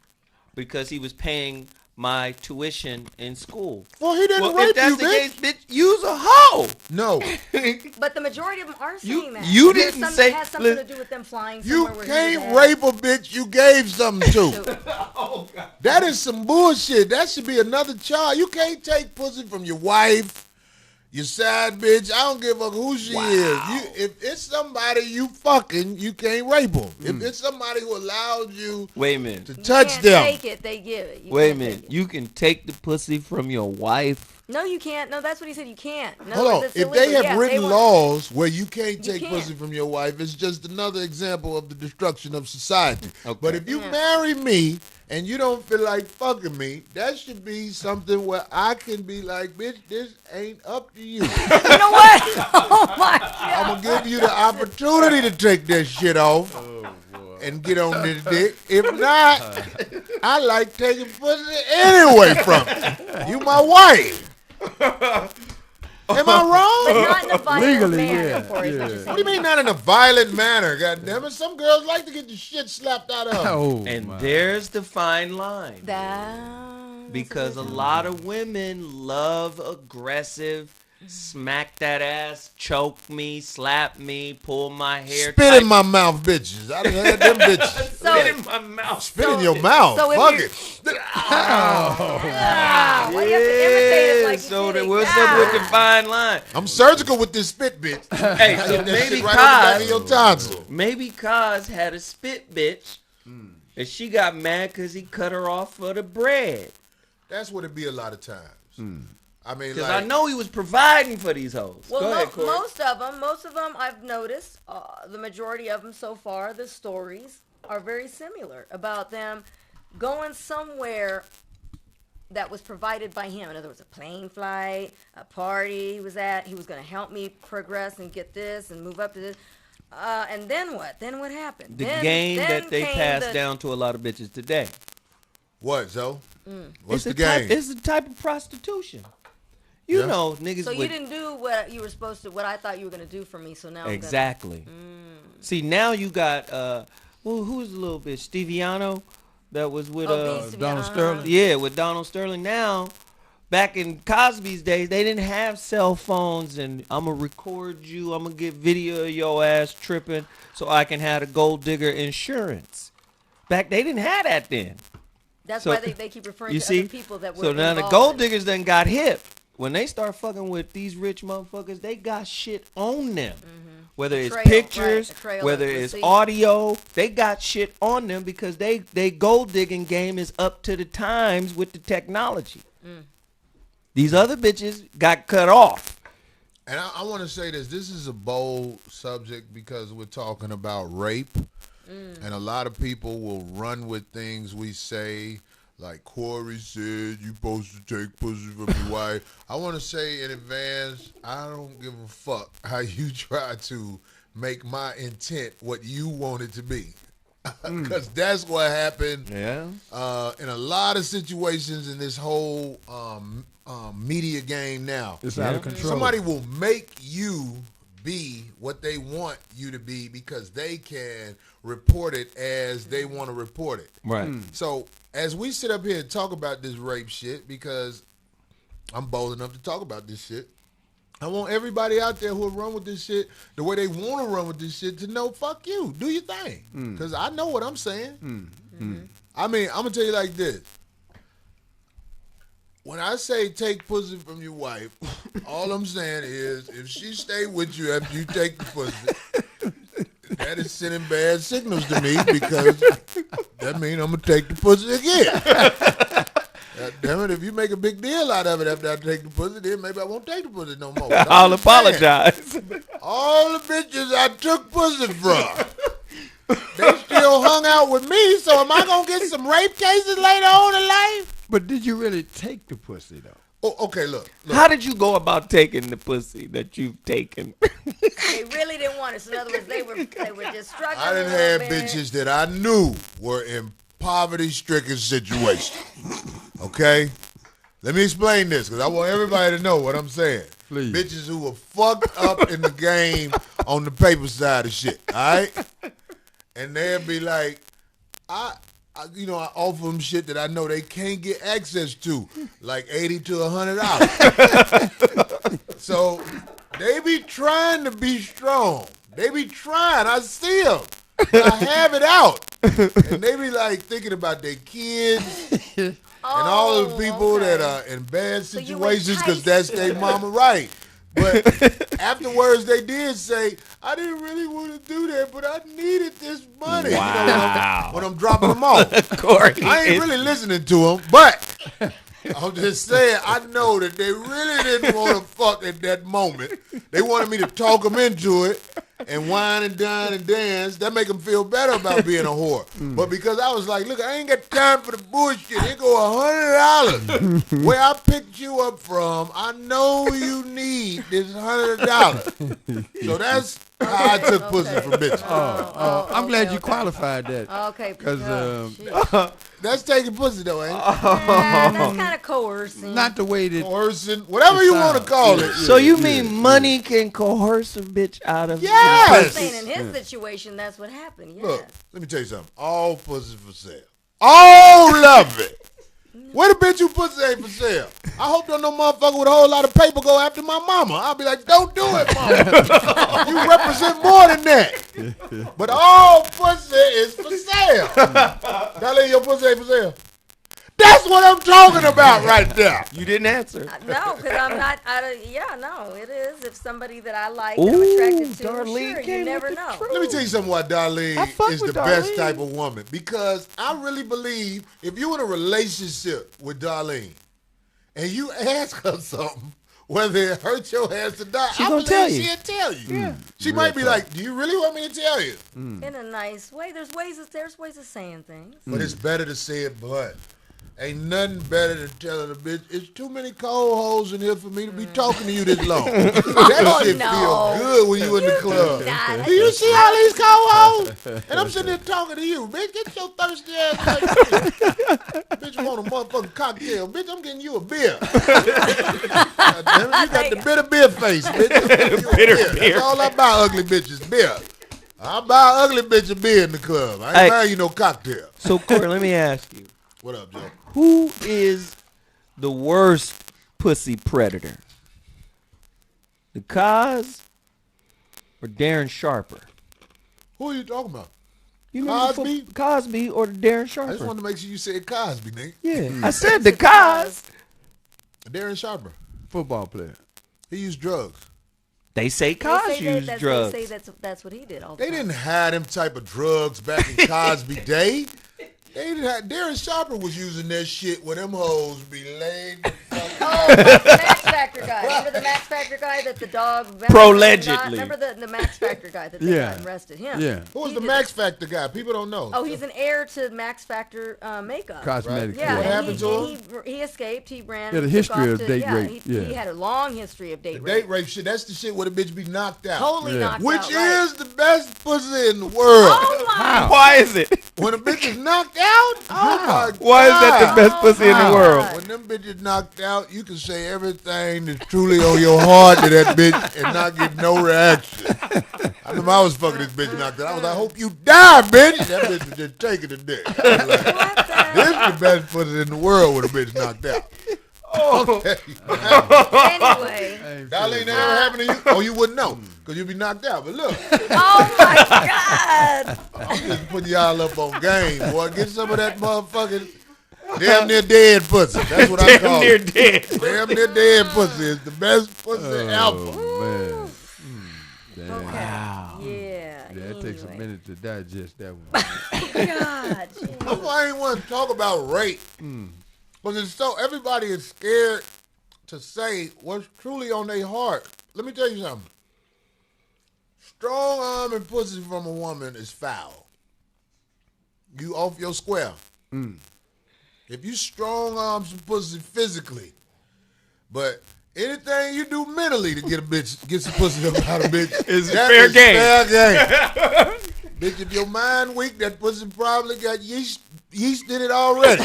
because he was paying my tuition in school. Well, he didn't Well, rape if that's you, the bitch. case, bitch, you's a hoe. No, But the majority of them are You- saying that. you There's didn't some say- that has something li- to do with them flying you somewhere where he was can't at. rape a bitch you gave something to. That is some bullshit. That should be another charge. You can't take pussy from your wife, your side bitch. I don't give a fuck who she is. If it's somebody you fucking, you can't rape them. If it's somebody who allowed you Wait a minute. to You touch can't them. take it, they give it. You Wait a can't take minute. it. You can take the pussy from your wife. No, you can't. No, that's what he said. You can't. No, Hold on. it's If illegal. they have Yeah, written want- laws where you can't take can't. pussy from your wife, it's just another example of the destruction of society. Okay. But if you Yeah. marry me and you don't feel like fucking me, that should be something where I can be like, bitch, this ain't up to you. You know what? Oh my God. I'm going to give you the opportunity to take that shit off and get on this dick. If not, I like taking pussy anyway from you. You my wife. Am I But wrong? not in a violent Legally, manner, yeah, Corey, is what yeah. you're What saying. do you mean not in a violent manner? God damn it. Some girls like to get the shit slapped out of them. Oh, And my. there's the fine line. That's Because a good lot of women love aggressive, smack that ass, choke me, slap me, pull my hair. Spit tight. in my mouth, bitches. I done had them bitches. Spit in my mouth. Spit in your mouth. so if Fuck you- it. Ah, why do you have to imitate it like so you the, did? what's up with the fine line? I'm surgical with this spit, bitch. Hey, so Get that maybe shit right on the back of Kaz, your tonsil. maybe Kaz had a spit bitch, and she got mad because he cut her off for the bread. That's what it be a lot of times. I mean, Because like, I know he was providing for these hoes. Well, Go ahead, Corey. most of them, I've noticed, the majority of them so far, the stories are very similar about them going somewhere that was provided by him. In other words, a plane flight, a party he was at. He was going to help me progress and get this and move up to this. And then what? Then what happened? The then, game then that they came pass the- down to a lot of bitches today. what, Zoe? What's the It's a type- game? It's a type of prostitution. You Yeah. know, niggas So you would... didn't do what you were supposed to, what I thought you were going to do for me. So now I'm Exactly. See, now you got, well, who's the little bitch? Steviano that was with, Donald Sterling. yeah, with Donald Sterling. Now, back in Cosby's days, they didn't have cell phones and I'm going to record you. I'm going to get video of your ass tripping so I can have the gold digger insurance. Back, they didn't have that then. That's So- why they keep referring You to see? other people that were So now the involved gold in it. diggers done got hip. When they start fucking with these rich motherfuckers, they got shit on them. Whether A it's trail, pictures, right, a trail whether of it's receipt. audio, they got shit on them because they gold digging game is up to the times with the technology. These other bitches got cut off. And I want to say this. This is a bold subject because we're talking about rape. And a lot of people will run with things we say, like Corey said, you supposed to take pussy from your wife. I want to say in advance, I don't give a fuck how you try to make my intent what you want it to be. Because that's what happened Yeah. in a lot of situations in this whole media game now. It's out of control. Somebody will make you be what they want you to be because they can report it as they want to report it. Right. So as we sit up here and talk about this rape shit, because I'm bold enough to talk about this shit, I want everybody out there who will run with this shit the way they want to run with this shit to know, fuck you, do your thing. Because I know what I'm saying. I mean, I'm going to tell you like this. When I say take pussy from your wife, all I'm saying is if she stay with you after you take the pussy, that is sending bad signals to me because that means I'm going to take the pussy again. God damn it, if you make a big deal out of it after I take the pussy, then maybe I won't take the pussy no more. But I'll I'm just saying, apologize. all the bitches I took pussy from, they still hung out with me, so am I going to get some rape cases later on in life? But did you really take the pussy, though? Oh, okay, look. How did you go about taking the pussy that you've taken? They really didn't want it. So in other words, they were just struggling. I done a had little bit. bitches that I knew were in poverty-stricken situations. Okay? Let me explain this, because I want everybody to know what I'm saying. Please. Bitches who were fucked up in the game on the paper side of shit, all right? And they'll be like, I offer them shit that I know they can't get access to, like $80 to $100. So they be trying to be strong. They be trying. I see them. I have it out. And they be like thinking about their kids and all the people that are in bad So you situations because enticed that's their mama right. But afterwards they did say, I didn't really want to do that, but I needed this money. Wow. When I'm dropping them off. Corey, I ain't really listening to them, but I'm just saying I know that they really didn't want to fuck at that moment. They wanted me to talk them into it and wine and dine and dance. That make them feel better about being a whore. But because I was like, look, I ain't got time for the bullshit. It go $100. Where I picked you up from, I know you need this $100. So that's How I took pussy from bitches. I'm glad you qualified that. Okay, Because That's taking pussy though, ain't it? that's kind of coercing. not the way that. Coercing, whatever you want to call it. So you mean money can coerce a bitch out of? I'm Yes. saying in his situation, that's what happened. Yeah. Look, let me tell you something. All pussy for sale. All of it. What a bitch you pussy ain't for sale. I hope don't no motherfucker with a whole lot of paper go after my mama. I'll be like, don't do it, mama. You represent more than that. But all pussy is for sale. Darlene, your pussy ain't for sale. That's what I'm talking about right there. You didn't answer. No, because I'm not. No, it is. If somebody that I like, and I'm attracted to, Darlene sure, came you never with the know. truth. Let me tell you something why Darlene is the best type of woman. Because I really believe if you're in a relationship with Darlene and you ask her something, whether it hurts your ass or not, She I gonna believe tell you. she'll tell you. Yeah. She might be like, do you really want me to tell you? In a nice way. There's ways of saying things. But it's better to say it blunt. Ain't nothing better than telling a bitch, it's too many cold holes in here for me to be talking to you this long. That shit feel good when you in the club. Do you see all these cold holes? And I'm sitting there talking to you. Bitch, get your thirsty ass back here. Bitch, you want a motherfucking cocktail. Bitch, I'm getting you a beer. God damn it, you got the bitter beer face, bitch. Bitter beer. That's all I buy ugly bitches, beer. I buy ugly bitch a beer in the club. I ain't buying you no cocktail. So Corey, let me ask you. What up, Joe? Who is the worst pussy predator? The Cos or Darren Sharper? Who are you talking about? You remember Cosby? Cosby or Darren Sharper? I just wanted to make sure you said Cosby, nigga. Yeah, I said the Cos. Darren Sharper. Football player. He used drugs. They say Cos used drugs. They say that's what he did all the They time. didn't have them type of drugs back in Cosby day. They didn't have, Darren Sharper was using that shit when them hoes be laid the fuck Oh, like the Max Factor guy. Remember the Max Factor guy that the dog... Pro-allegedly. Remember the Max Factor guy that they got and arrested him? Yeah. Who was He the did- Max Factor guy? People don't know. Oh, he's an heir to Max Factor makeup. Cosmetic. Yeah, What and happened to he escaped. He ran. He had a took history off of to- date rape. He had a long history of date The rape. date rape shit, that's the shit where the bitch be knocked out. Totally knocked Which out. Right. is the best pussy in the world. Oh my! Why is it? When a bitch is knocked out, oh my God. Why is that the best pussy in the world? When them bitches knocked out, you can say everything that's truly on your heart to that bitch and not get no reaction. I remember I was fucking this bitch knocked out. I was like, I hope you die, bitch. That bitch was just taking the dick. I was like, this is the best pussy in the world when a bitch knocked out. Okay. Anyway. Darlene, that ever happened to you? Oh, you wouldn't know because you'd be knocked out. But look, Oh my God! I'm just putting y'all up on game, boy. Get some of that motherfucking damn near dead pussy. That's what I call Near it. dead. Damn near dead pussy is the best pussy ever. Oh, man. Damn. Yeah. Yeah, it takes a anyway. minute to digest that one. God. That's why I ain't want to talk about rape. Because it's so, everybody is scared to say what's truly on their heart. Let me tell you something. Strong arm and pussy from a woman is foul. You off your square. If you strong arm some pussy physically, but anything you do mentally to get a bitch, get some pussy up out of a bitch, Is that fair is game. fair game. Bitch, if your mind weak, that pussy probably got yeast in it already.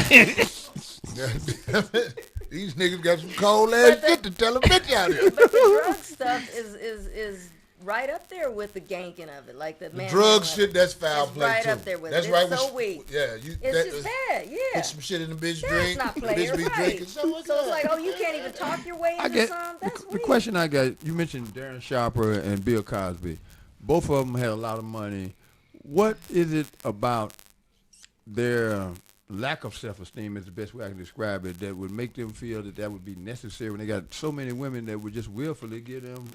God damn it. These niggas got some cold ass shit to tell a bitch out here. But the drug stuff is right up there with the ganking of it, like the man. Drug shit, that's foul It's play right too. up there with That's it. right. It's so with- weak. Yeah, It's just bad, yeah. Put some shit in the bitch That's drink. not The player, bitch be right? drinking. So So it's like, oh, you can't even talk your way I into get some. That's the weak. question I got. You mentioned Darren Sharper and Bill Cosby. Both of them had a lot of money. What is it about their lack of self-esteem, is the best way I can describe it, that would make them feel that that would be necessary when they got so many women that would just willfully give them,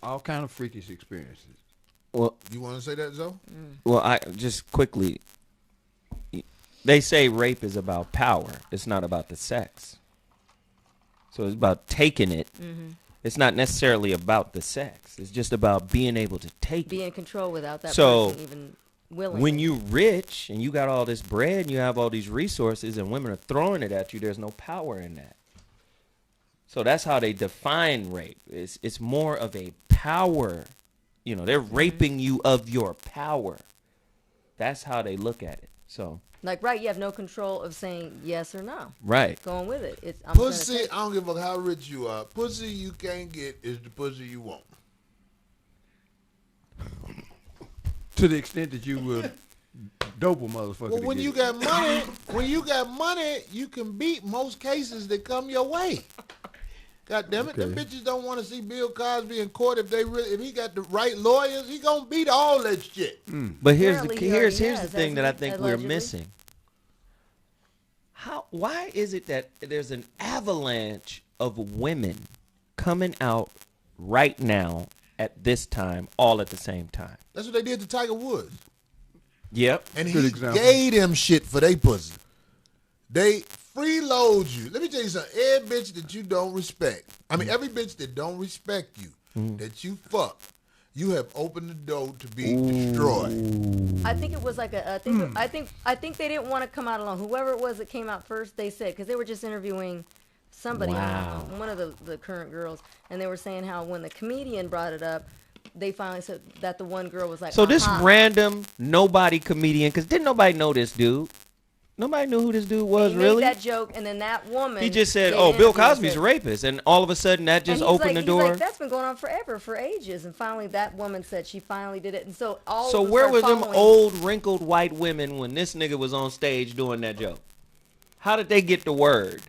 all kind of freakish experiences? Well, you want to say that, Zoe? well, I just quickly. They say rape is about power. It's not about the sex. So it's about taking it. It's not necessarily about the sex. It's just about being able to take Be it. in control without that So, person even willing. When you rich and you got all this bread and you have all these resources and women are throwing it at you, there's no power in that. So that's how they define rape. It's more of a power they're raping you of your power. That's how they look at it. So Like, right, you have no control of saying yes or no. right. Going with it. I'm Pussy, gonna I don't give a fuck how rich you are. Pussy you can't get is the pussy you want. To the extent that you will dope a motherfucker. Well, to when get you it. got money, you can beat most cases that come your way. God damn it, them Okay. bitches don't want to see Bill Cosby in court if he got the right lawyers. He gonna beat all that shit. But here's Apparently the he here's already the has, thing that I hasn't he? think we're Allegedly. missing. Why is it that there's an avalanche of women coming out right now at this time, all at the same time? That's what they did to Tiger Woods. Yep. And Good he example. gave them shit for they pussy. They freeload you. Let me tell you something. Every bitch that you don't respect, every bitch that don't respect you, that you fuck, you have opened the door to be destroyed. I think it was like I think they didn't want to come out alone. Whoever it was that came out first, they said, because they were just interviewing somebody, Wow. one of the current girls, and they were saying how when the comedian brought it up, they finally said that the one girl was like, So this "Uh-huh." random nobody comedian, because didn't nobody know this dude? Nobody knew who this dude was, he really? made that joke, and then that woman. He just said, gave "Oh, an Bill interview and Cosby's said- a rapist," and all of a sudden that just and he's opened like, the door. He's like, that's been going on forever, for ages, and finally that woman said she finally did it, and so all. So of them where were started them following. old wrinkled white women when this nigga was on stage doing that joke? How did they get the word?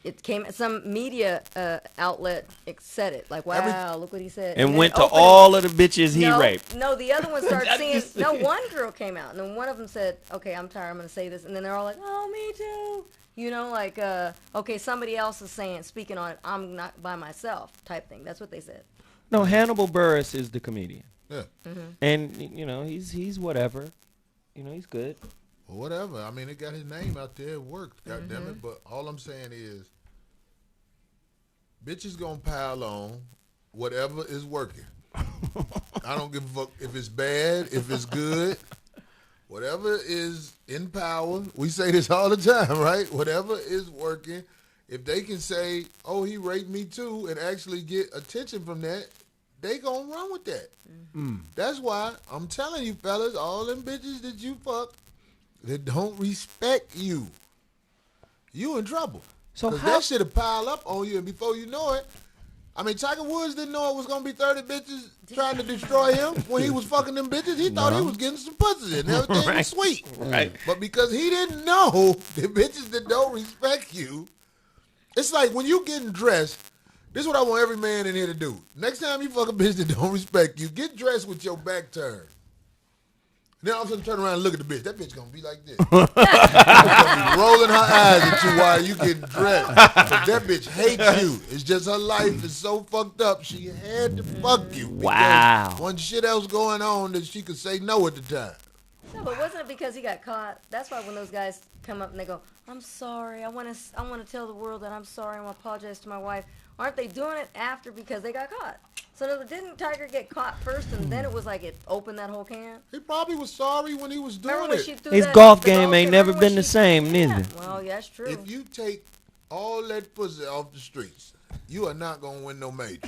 It came some media outlet said it, like, wow, look what he said, And then went to opened it- all of the bitches he no, raped. No, the other one started That's seeing. just- No, one girl came out, and then one of them said, "Okay, I'm tired. I'm going to say this," and then they're all like, "Oh, me too." Like, okay, somebody else is speaking on it. I'm not by myself, type thing. That's what they said. No, Hannibal Buress is the comedian, Yeah. and he's whatever. He's good. Well, whatever. It got his name out there. It worked. God damn it. But all I'm saying is, bitches gonna pile on whatever is working. I don't give a fuck if it's bad, if it's good. Whatever is in power, we say this all the time, right? Whatever is working, if they can say, "Oh, he raped me too," and actually get attention from that, they gonna run with that. That's why I'm telling you, fellas, all them bitches that you fuck that don't respect you, you in trouble. So Because how- that shit'll pile up on you, and before you know it, Tiger Woods didn't know it was gonna be 30 bitches trying to destroy him when he was fucking them bitches. He thought he was getting some pussy and everything Right. was sweet. Right. But because he didn't know the bitches that don't respect you, it's like when you getting dressed. This is what I want every man in here to do. Next time you fuck a bitch that don't respect you, get dressed with your back turned. Then all of a sudden turn around and look at the bitch. That bitch gonna be like this. She's gonna be rolling her eyes at you while you getting dressed. But that bitch hates you. It's just her life is so fucked up. She had to fuck you. Because Wow. wasn't shit else going on that she could say no at the time. No, but wasn't it because he got caught? That's why when those guys come up and they go, "I'm sorry. I want to tell the world that I'm sorry. I want to apologize to my wife." Aren't they doing it after because they got caught? So didn't Tiger get caught first, and then it was like it opened that whole can? He probably was sorry when he was doing Remember when it. she threw His that- golf the game ain't never remember been when the she- same, Yeah. neither. Well, yeah, that's true. If you take all that pussy off the streets, you are not gonna win no major.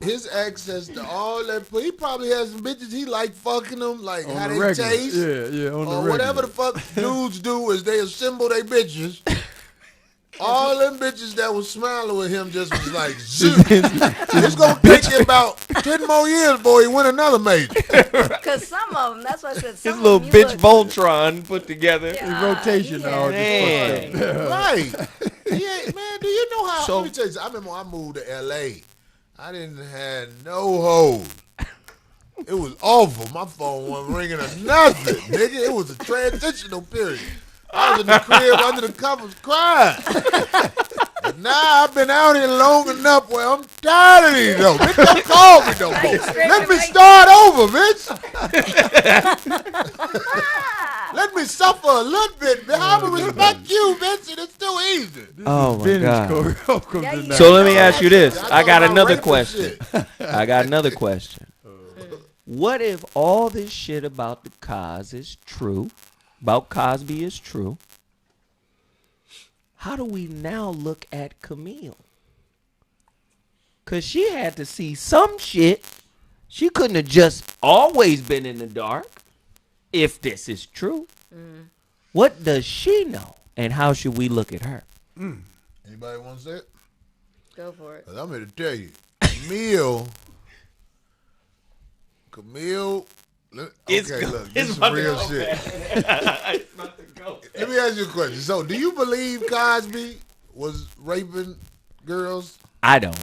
His access to all that pussy, he probably has some bitches he like fucking them, like On how the they regular. taste, Yeah, on the or regular. whatever the fuck dudes do is they assemble their bitches. All them bitches that was smiling with him just was like, "Zoom." It's gonna take you about 10 more years before he win another major. Because some of them, that's why I said some His of little them, you bitch look- Voltron put together. Yeah, rotation he all had- just fucked up. Right. Yeah, man, do you know how? So- let me tell you something. I remember when I moved to L.A., I didn't have no hoes. It was awful. My phone wasn't ringing or nothing, nigga. It was a transitional period. I was in the crib under the covers crying. But now I've been out here long enough where I'm tired of these though. Bitch, don't call me no more. Let me start over, bitch. Let me suffer a little bit. Bitch. I'm gonna respect you, bitch, and it's too easy. Oh my Vintage God. Corey Holcomb Yeah, you tonight. So let me ask you this. Y'all I got talking about another rape and question. shit. I got another question. What if all this shit about the Cos is true, about Cosby is true? How do we now look at Camille? because she had to see some shit. She couldn't have just always been in the dark. If this is true, what does she know, and how should we look at her? Anybody want to say it? Go for it. 'Cause I'm here to tell you, Camille. Okay, look, this is real shit. Let me ask you a question. So, do you believe Cosby was raping girls? I don't.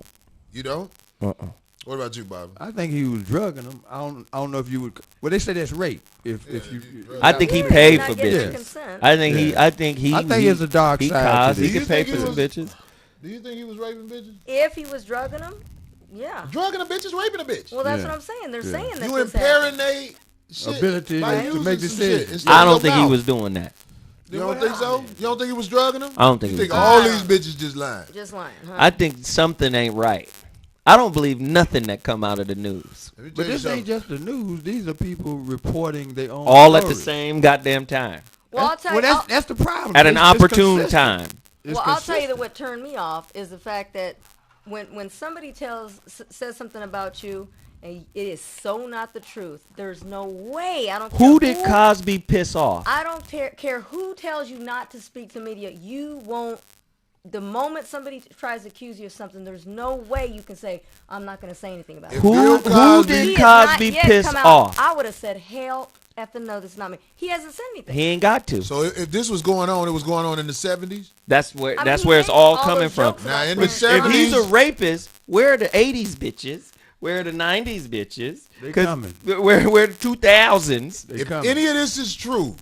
You don't? What about you, Bobby? I think he was drugging them. I don't know if you would. Well, they say that's rape. If you. I think he Yeah, paid not for getting bitches. consent. I think he. I think there's a dark side to He this. could pay think for he some was- bitches. Do you think he was raping bitches? If he was drugging them, yeah. Drugging a bitch is raping a bitch. Well, that's Yeah. what I'm saying. They're Yeah. saying that You this impairing happened. they shit Ability by to using make some decisions. shit instead I of don't your think he mouth. was doing that. You don't think so? You don't think he was drugging them? I don't think You he think was. all these bitches just lying? Just lying, huh? I think something ain't right. I don't believe nothing that come out of the news. Let me tell But you this ain't something. just the news. These are people reporting their own. All at the stories. same goddamn time. well, I'll tell you. That's the problem. At an It's opportune consistent. time. It's Well, I'll tell you that consistent. what turned me off is the fact that when somebody says something about you and it is so not the truth, there's no way. I don't. Who care did Cosby piss off? I don't care who tells you not to speak to media. You won't. The moment somebody tries to accuse you of something, there's no way you can say, I'm not going to say anything about it. Bill Who Cosby- did He has not Cosby yet piss come out. off? I would have said, hell effing no, this is not me. He hasn't said anything. He ain't got to. So if this was going on, it was going on in the 70s? That's where I mean, that's he where it's made all all coming those from. jokes Now, about in the Prince If he's a 70s, rapist, where are the 80s bitches? Where are the 90s bitches? They 'Cause coming. Where the 2000s? They if coming. any of this is true,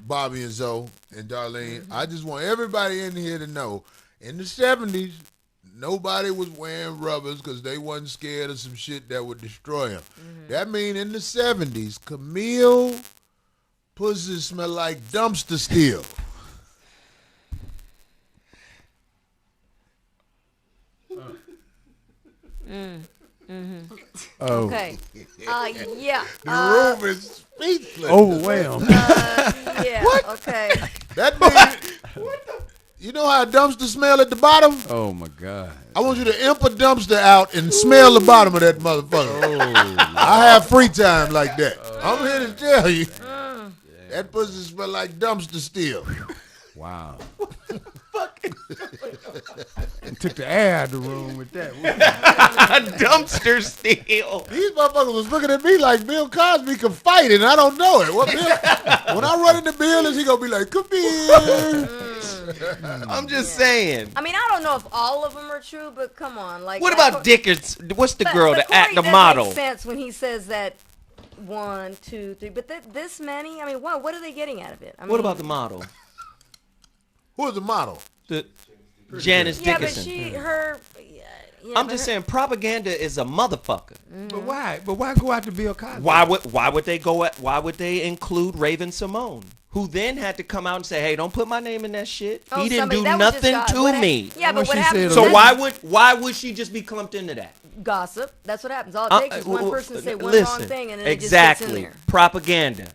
Bobby and Zoe and Darlene, I just want everybody in here to know, in the 70s, nobody was wearing rubbers because they wasn't scared of some shit that would destroy them. That mean in the 70s, Camille pussy smell like dumpster steel. Oh, Okay. Yeah. The room is speechless. overwhelmed. Yeah. Okay. That means, you know how a dumpster smell at the bottom? Oh my God. I want you to imp a dumpster out and smell the bottom of that motherfucker. I have free time like that. I'm here to tell you. That pussy smell like dumpster steel. Wow. And took the air out of the room with that. Dumpster steal. These motherfuckers was looking at me like Bill Cosby could fight and I don't know it. What Bill, when I run into Bill, is he gonna be like, come here? I'm just saying. I mean, I don't know if all of them are true, but come on. Like, What about Dickens? What's the girl, but the act, the Corey does model? make sense when he says that 1, 2, 3. But this many, I mean, what are they getting out of it? I mean, What about the model? Who is the model? The Janice Yeah, but Dickinson. her. I'm just saying, propaganda is a motherfucker. But why? But why go after Bill Cosby? Why would they go? Why would they include Raven Simone, who then had to come out and say, "Hey, don't put my name in that shit. Oh, He didn't somebody- do that was just nothing God. to What me." Yeah, Well, but what she happens? said So that's why would she just be clumped into that? gossip? That's what happens. All it takes is one person to say one wrong Listen, thing, and then it just exactly. gets in there. Propaganda.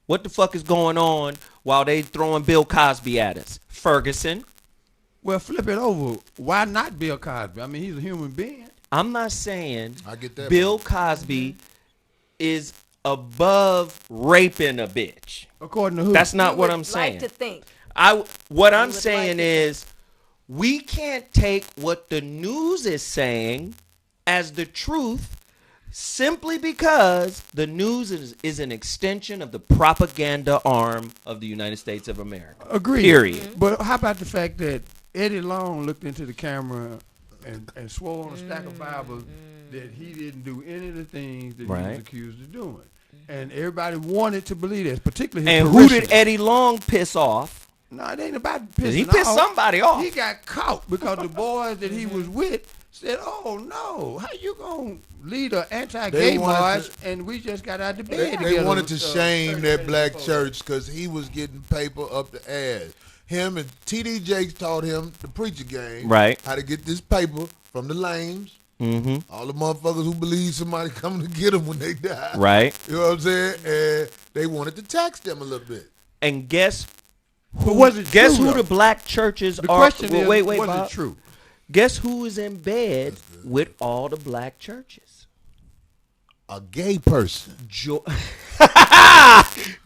What the fuck is going on while they throwing Bill Cosby at us? Ferguson. Well, flip it over. Why not Bill Cosby? I mean, he's a human being. I'm not saying I get that. Bill Cosby is above raping a bitch. According to who? That's not You what would I'm saying. Like to think. What I'm would saying like to is we can't take what the news is saying as the truth simply because the news is an extension of the propaganda arm of the United States of America. Agreed. Period. But how about the fact that Eddie Long looked into the camera and swore on a stack of Bibles that he didn't do any of the things that he Right. was accused of doing. And everybody wanted to believe this, particularly his And who did parishioners. Eddie Long piss off? No, it ain't about pissing He pissed off. somebody off. He got caught because the boys that he was with said, "Oh no, how you gonna lead an anti-gay They wanted march?" And we just got out of bed. They together, wanted to shame 30 that days black before. church because he was getting paper up the ass. Him and T.D. Jakes taught him the preacher game. Right. How to get this paper from the lames. Mm-hmm. All the motherfuckers who believe somebody coming to get them when they die. Right. You know what I'm saying? And they wanted to tax them a little bit. And guess But was it guess true, who though? the black churches The are? question Well, is, wait, was Bob. it true? Guess who is in bed with all the black churches? A gay person.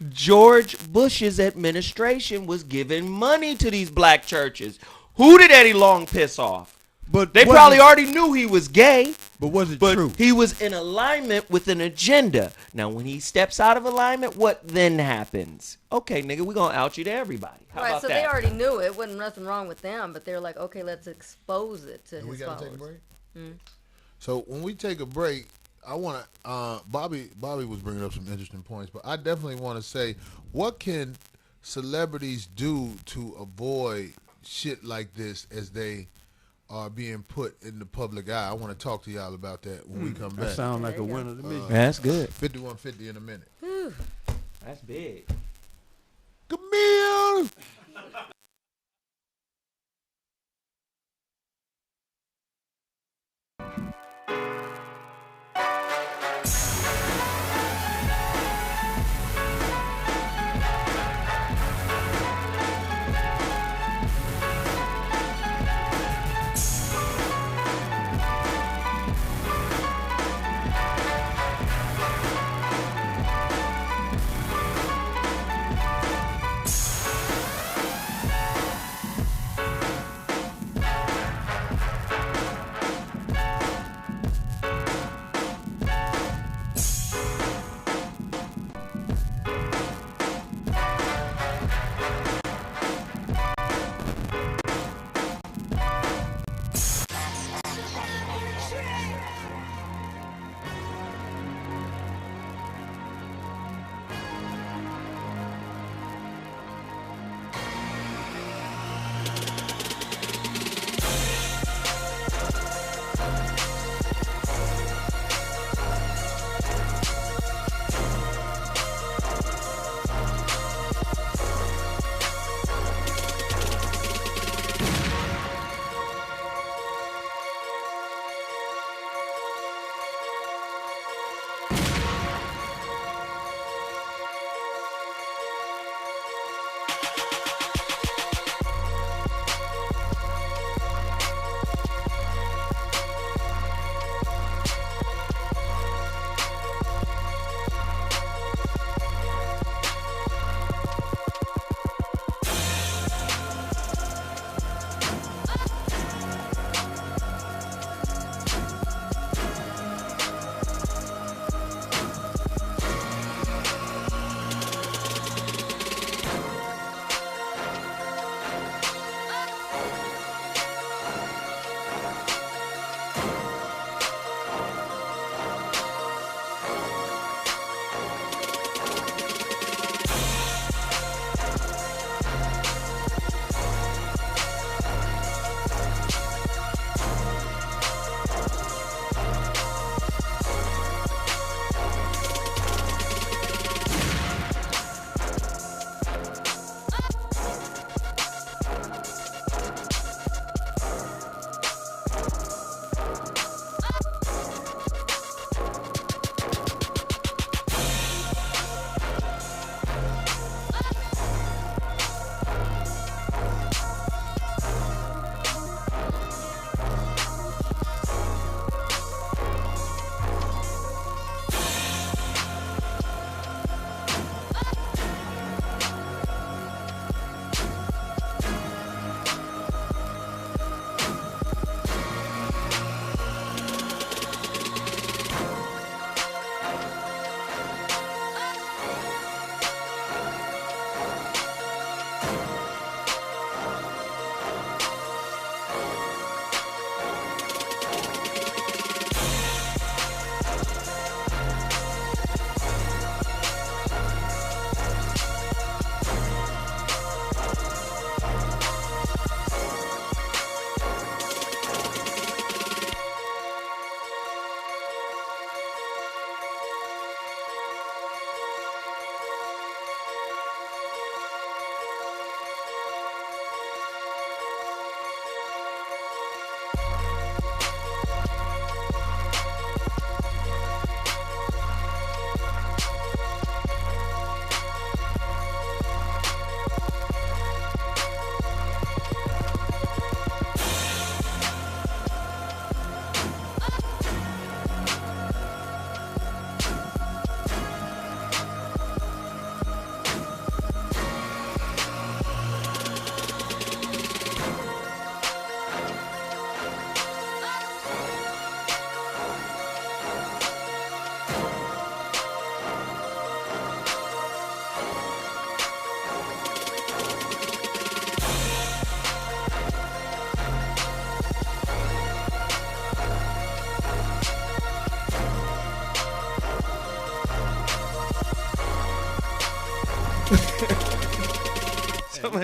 George Bush's administration was giving money to these black churches. Who did Eddie Long piss off? But They probably already knew he was gay. But was it But true? he was in alignment with an agenda. Now, when he steps out of alignment, what then happens? Okay, nigga, we're going to out you to everybody. How Right, about so that? they already knew it. Wasn't nothing wrong with them, but they're like, okay, let's expose it to We his gotta take a followers. break. So when we take a break, I want to. Bobby was bringing up some interesting points, but I definitely want to say, what can celebrities do to avoid shit like this as they are being put in the public eye? I want to talk to y'all about that when we come That back. sounds like a winner to me. That's good. 5150 in a minute. That's big. Camille.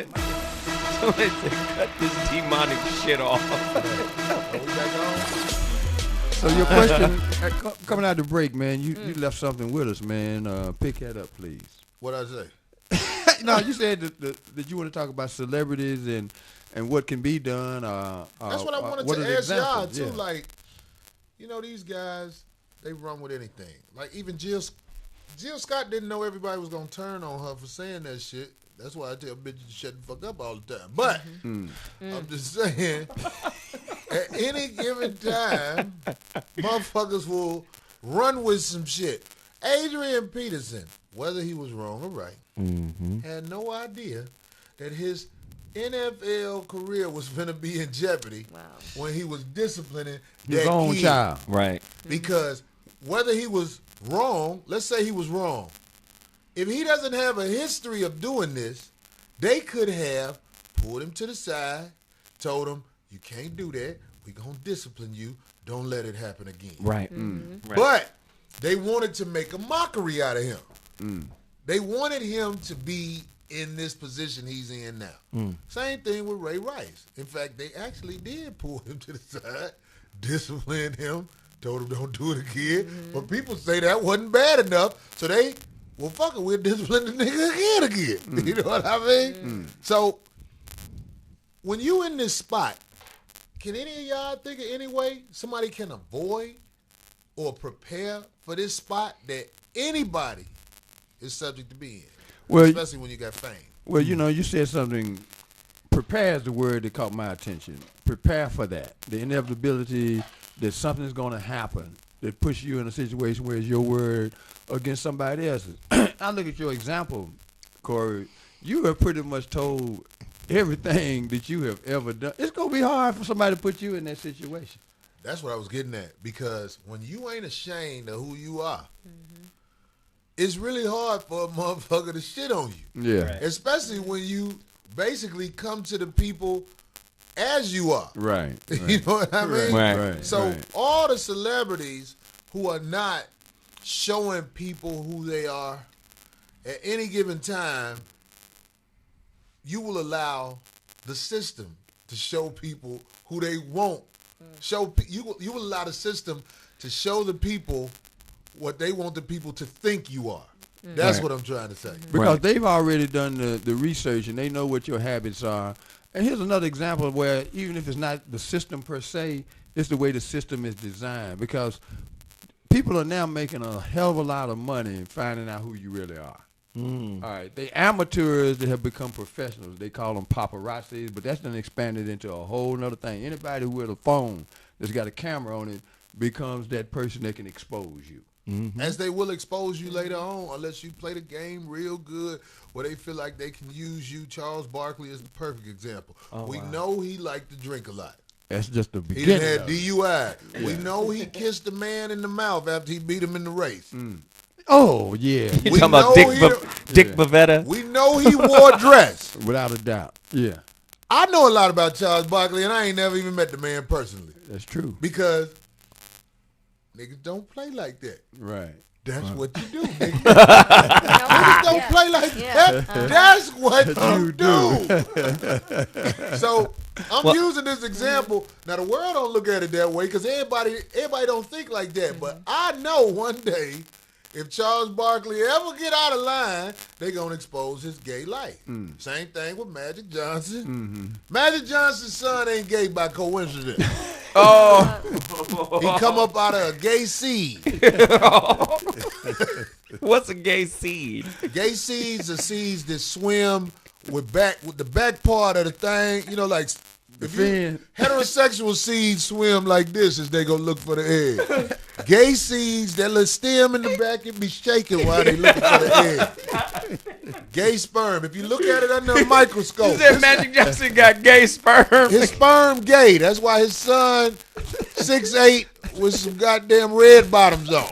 Somebody said, cut this demonic shit off. So your question, coming out the break, man, you left something with us, man. Pick that up, please. What I say? No, you said that you want to talk about celebrities and what can be done. That's what I wanted what to are ask y'all examples? too. Yeah. Like, you know, these guys, they run with anything. Like even Jill Scott didn't know everybody was gonna turn on her for saying that shit. That's why I tell bitches to shut the fuck up all the time. But I'm just saying, at any given time, motherfuckers will run with some shit. Adrian Peterson, whether he was wrong or right, had no idea that his NFL career was going to be in jeopardy when he was disciplining His that own kid. child. Right. Because whether he was wrong, let's say he was wrong. If he doesn't have a history of doing this, they could have pulled him to the side, told him, you can't do that. We're going to discipline you. Don't let it happen again. Right. Right. But they wanted to make a mockery out of him. They wanted him to be in this position he's in now. Same thing with Ray Rice. In fact, they actually did pull him to the side, discipline him, told him don't do it again. But people say that wasn't bad enough, so they, well, fuck it, we'll discipline the nigga again. You know what I mean? So when you in this spot, can any of y'all think of any way somebody can avoid or prepare for this spot that anybody is subject to be in? Well, especially when you got fame. Well, you know, you said something. Prepare is the word that caught my attention. Prepare for that. The inevitability that something's going to happen that puts you in a situation where it's your word against somebody else's. I look at your example, Corey. You have pretty much told everything that you have ever done. It's going to be hard for somebody to put you in that situation. That's what I was getting at. Because when you ain't ashamed of who you are, it's really hard for a motherfucker to shit on you. Yeah. Right. Especially when you basically come to the people as you are. Right. You know what I mean? Right. So all the celebrities who are not showing people who they are at any given time, you will allow the system to show people who they won't. You will allow the system to show the people what they want the people to think you are. That's what I'm trying to say. Because they've already done the research and they know what your habits are. And here's another example where even if it's not the system per se, it's the way the system is designed. Because people are now making a hell of a lot of money finding out who you really are. All right, they amateurs that have become professionals. They call them paparazzis, but that's then expanded into a whole nother thing. Anybody with a phone that's got a camera on it becomes that person that can expose you. As they will expose you later on, unless you play the game real good, where they feel like they can use you. Charles Barkley is the perfect example. We know he liked to drink a lot. That's just the He beginning. done had DUI. We know he kissed a man in the mouth after he beat him in the race. Oh, yeah. You We talking about know Dick Bavetta? We know he wore a dress. Without a doubt. Yeah, I know a lot about Charles Barkley, and I ain't never even met the man personally. that's true. Because niggas don't play like that. Right. That's what you do, nigga. Niggas don't play like that. That's what you do. So I'm using this example. Now the world don't look at it that way because everybody don't think like that. But I know one day if Charles Barkley ever get out of line, they gonna expose his gay life. Same thing with Magic Johnson. Magic Johnson's son ain't gay by coincidence. He come up out of a gay seed. What's a gay seed? Gay seeds are seeds that swim with the back part of the thing. You know, like if you, heterosexual seeds swim like this as they go look for the egg. Gay seeds, that little stem in the back, it be shaking while they looking for the egg. Gay sperm. If you look at it under a microscope, You said Magic Johnson got gay sperm. his sperm gay. That's why his son 6'8" with some goddamn red bottoms on.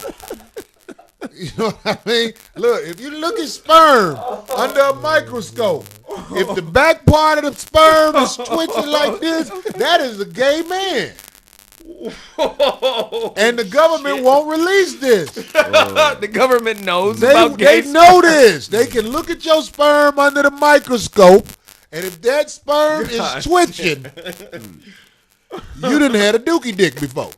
You know what I mean? Look, if you look at sperm under a microscope, if the back part of the sperm is twitching like this, that is a gay man. And the government won't release this. The government knows about gay They know this. They can look at your sperm under the microscope And if that sperm is twitching, you done had a dookie dick before.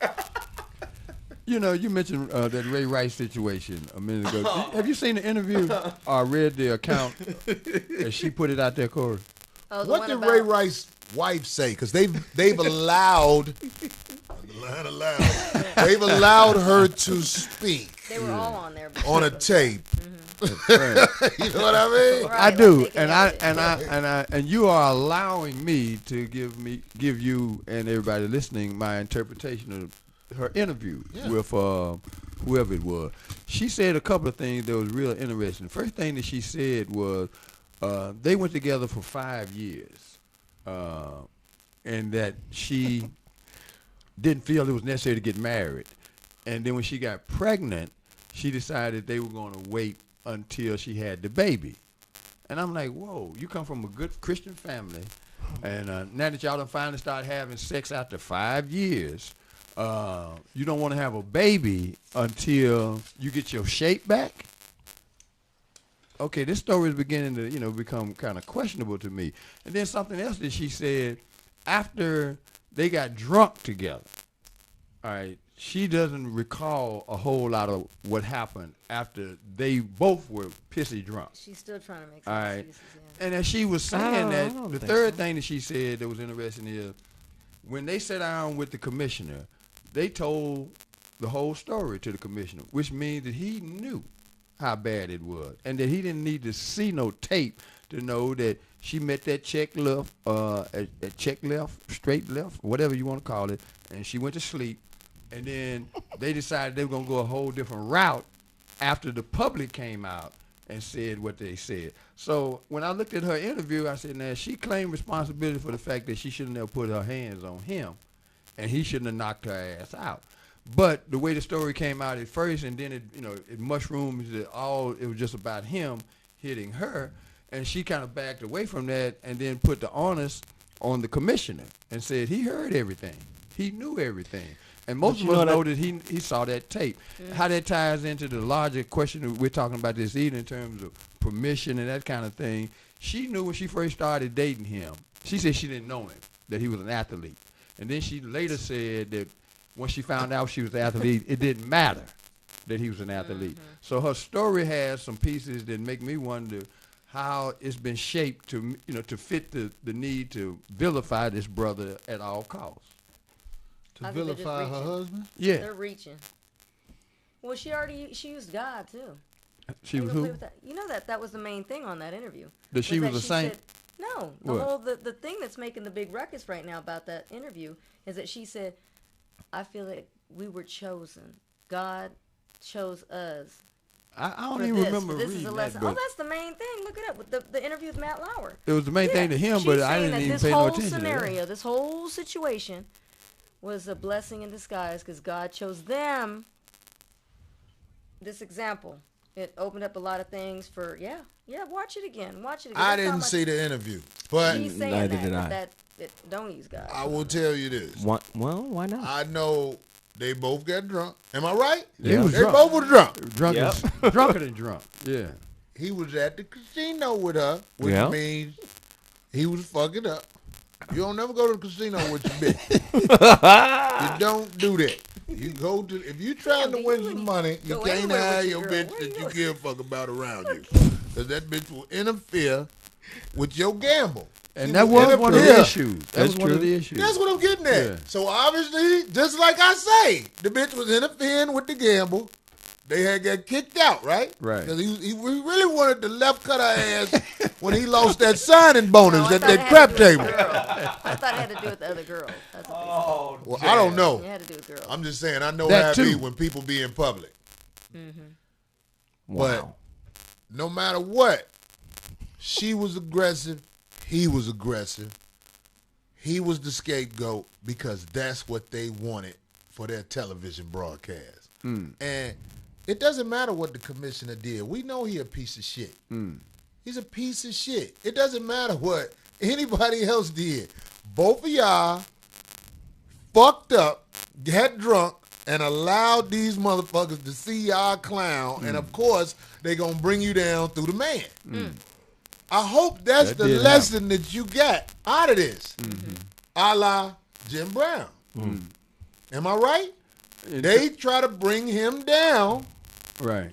You know, you mentioned that Ray Rice situation a minute ago. Have you seen the interview or read the account that she put it out there, Corey? Oh, the What one did about- Ray Rice's wife say? Because they've allowed they've allowed her to speak They were all on there. on a tape. You know what I mean? Right, I like do, taking and out and you are allowing me to give you and everybody listening my interpretation of her interview with whoever it was. She said a couple of things that was real interesting. First thing that she said was they went together for 5 years, and that she didn't feel it was necessary to get married. And then when she got pregnant, she decided they were going to wait until she had the baby. And I'm like, whoa, you come from a good Christian family, and now that y'all done finally started having sex after 5 years, you don't want to have a baby until you get your shape back? Okay, this story is beginning to, become kind of questionable to me. And then something else that she said, after they got drunk together, all right, she doesn't recall a whole lot of what happened after they both were pissy drunk. She's still trying to make All some right. excuses. Yeah. And as she was saying I that, don't the think third so. thing that she said that was interesting is when they sat down with the commissioner, they told the whole story to the commissioner, which means that he knew how bad it was and that he didn't need to see no tape to know that she met that check left, straight left, whatever you want to call it, and she went to sleep. And then they decided they were going to go a whole different route after the public came out and said what they said. So when I looked at her interview, I said, now, she claimed responsibility for the fact that she shouldn't have put her hands on him, and he shouldn't have knocked her ass out. But the way the story came out at first, and then it mushroomed, it was just about him hitting her, and she kind of backed away from that and then put the onus on the commissioner and said he heard everything. He knew everything. And most of us know that he saw that tape. How that ties into the larger question that we're talking about this evening in terms of permission and that kind of thing. She knew when she first started dating him. She said she didn't know him, that he was an athlete. And then she later said that once she found out she was an athlete, it didn't matter that he was an athlete. So her story has some pieces that make me wonder how it's been shaped to fit the need to vilify this brother at all costs. To I think they're just vilify her reaching. husband? Yeah. They're reaching. Well, she used God too. She Ain't was no play who? with that. You know that was the main thing on that interview. That she was a saint? Said, no, the thing that's making the big ruckus right now about that interview is that she said, "I feel like we were chosen. God chose us." I don't for even this. remember This reading is a that. lesson. But Oh, that's the main thing. Look it up. The interview with Matt Lauer. it was the main thing to him, She's but I saying didn't that even this pay no whole attention to scenario, that. this whole situation, was a blessing in disguise because God chose them. This example, it opened up a lot of things for watch it again. Watch it again. I That's how didn't much- see the interview, but She's saying Neither that, did but I. that don't use God. I will tell you this. Well, why not? I know they both got drunk. Am I right? He was They drunk. both were drunk. Drunk Yep. drunker than drunk. Yeah. He was at the casino with her, which Yeah. means he was fucking up. You don't never go to the casino with your bitch. You don't do that. You go to if you trying to win some money, you go can't anywhere with have your your girl. bitch Where that you you going? give a fuck about around you, because that bitch will interfere with your gamble. And She that will was one of the interfere. issues. That That's was one of true. the issues. That's what I'm getting at. Yeah. So obviously, just like I say, the bitch was interfering with the gamble. They had got kicked out, right? Right. Because he really wanted to left cut her ass when he lost that signing bonus No, I at thought it that had crap to do with table. the girl. I thought it had to do with the other girl. That's what they Well, I don't know. said. It had to do with girls. I'm just saying, I know That how it be too. when people be in public. Wow. No matter what, she was aggressive. He was aggressive. He was the scapegoat because that's what they wanted for their television broadcast. And it doesn't matter what the commissioner did. We know he a piece of shit. He's a piece of shit. It doesn't matter what anybody else did. Both of y'all fucked up, got drunk, and allowed these motherfuckers to see y'all clown. And of course, they gonna bring you down through the man. I hope that's That the did lesson that you got out of this. A la Jim Brown. Am I right? They try to bring him down Right.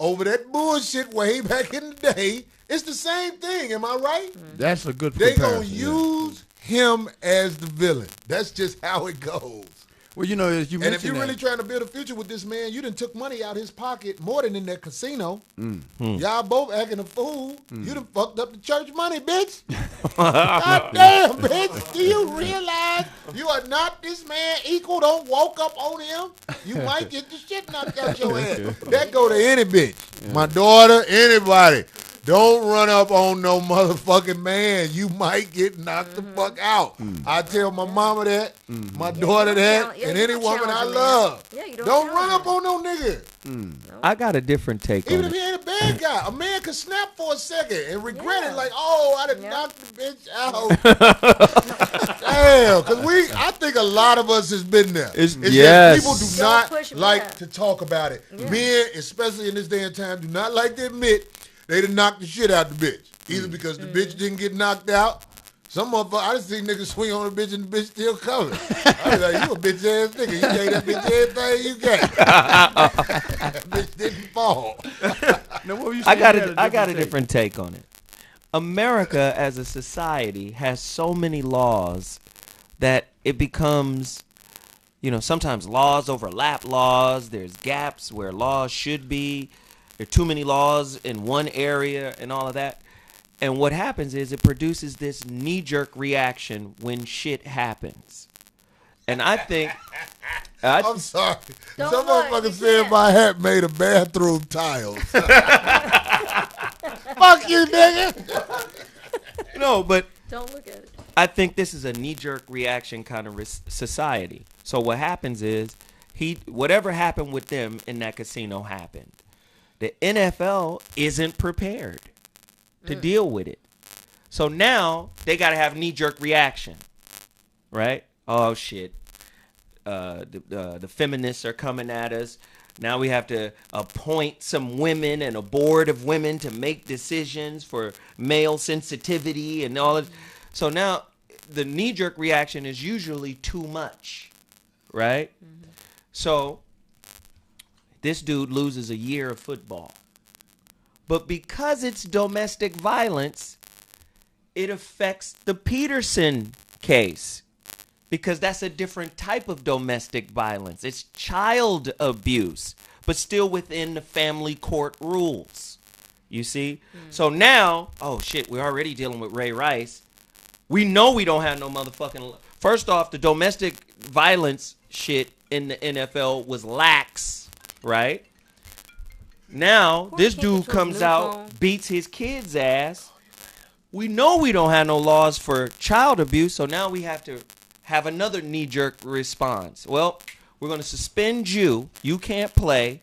over that bullshit way back in the day. It's the same thing. Am I right? That's a good They comparison. gonna use him as the villain. That's just how it goes. Well, you know, as you And if mentioned you're that, really trying to build a future with this man, you done took money out his pocket more than in that casino. Y'all both acting a fool. You done fucked up the church money, bitch. God damn, bitch. Do you realize you are not this man equal? Don't walk up on him. You might get the shit knocked out your head. That go to any bitch. My daughter, anybody. Don't run up on no motherfucking man. You might get knocked the fuck out. I tell my mama that, my daughter that, and any woman I love. Yeah, you don't run up on no nigga. I got a different take Even on if it. he ain't a bad guy. A man could snap for a second and regret it like, oh, I done knocked the bitch out. Damn, because I think a lot of us has been there. It's yes. just people do Don't not push 'em like back. to talk about it. Men, especially in this day and time, do not like to admit they done knocked the shit out the bitch. Either because the bitch didn't get knocked out. Some motherfucker, I just see niggas swing on a bitch and the bitch still coming. I was like, you a bitch ass nigga. You gave that bitch everything you got. That bitch didn't fall. now, what were you I saying? got a different take on it. America as a society has so many laws that it becomes, sometimes laws overlap laws. There's gaps where laws should be. There are too many laws in one area and all of that. And what happens is it produces this knee-jerk reaction when shit happens. And I think... I'm sorry. Don't Some look, motherfucker you said can't. my hat made of bathroom tiles. Fuck you, nigga. No, but Don't look at it. I think this is a knee-jerk reaction kind of society. So what happens is whatever happened with them in that casino happened. The NFL isn't prepared to deal with it. So now they got to have knee-jerk reaction, right? Oh, shit. The feminists are coming at us. Now we have to appoint some women and a board of women to make decisions for male sensitivity and all that. So now the knee-jerk reaction is usually too much, right? So this dude loses a year of football. But because it's domestic violence, it affects the Peterson case. Because that's a different type of domestic violence. It's child abuse, but still within the family court rules. You see? So now, oh shit, we're already dealing with Ray Rice. We know we don't have no motherfucking... First off, the domestic violence shit in the NFL was lax, right? Now, this dude comes out, beats his kid's ass. We know we don't have no laws for child abuse, so now we have to have another knee-jerk response. Well, we're going to suspend you. You can't play,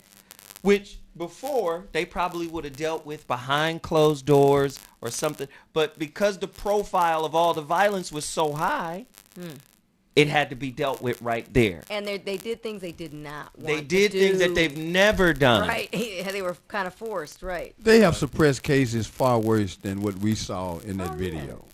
which before they probably would have dealt with behind closed doors or something. But because the profile of all the violence was so high, it had to be dealt with right there. And they did things they did not want They did to things do. that they've never done. Right. They were kind of forced, right. They have suppressed cases far worse than what we saw in that video.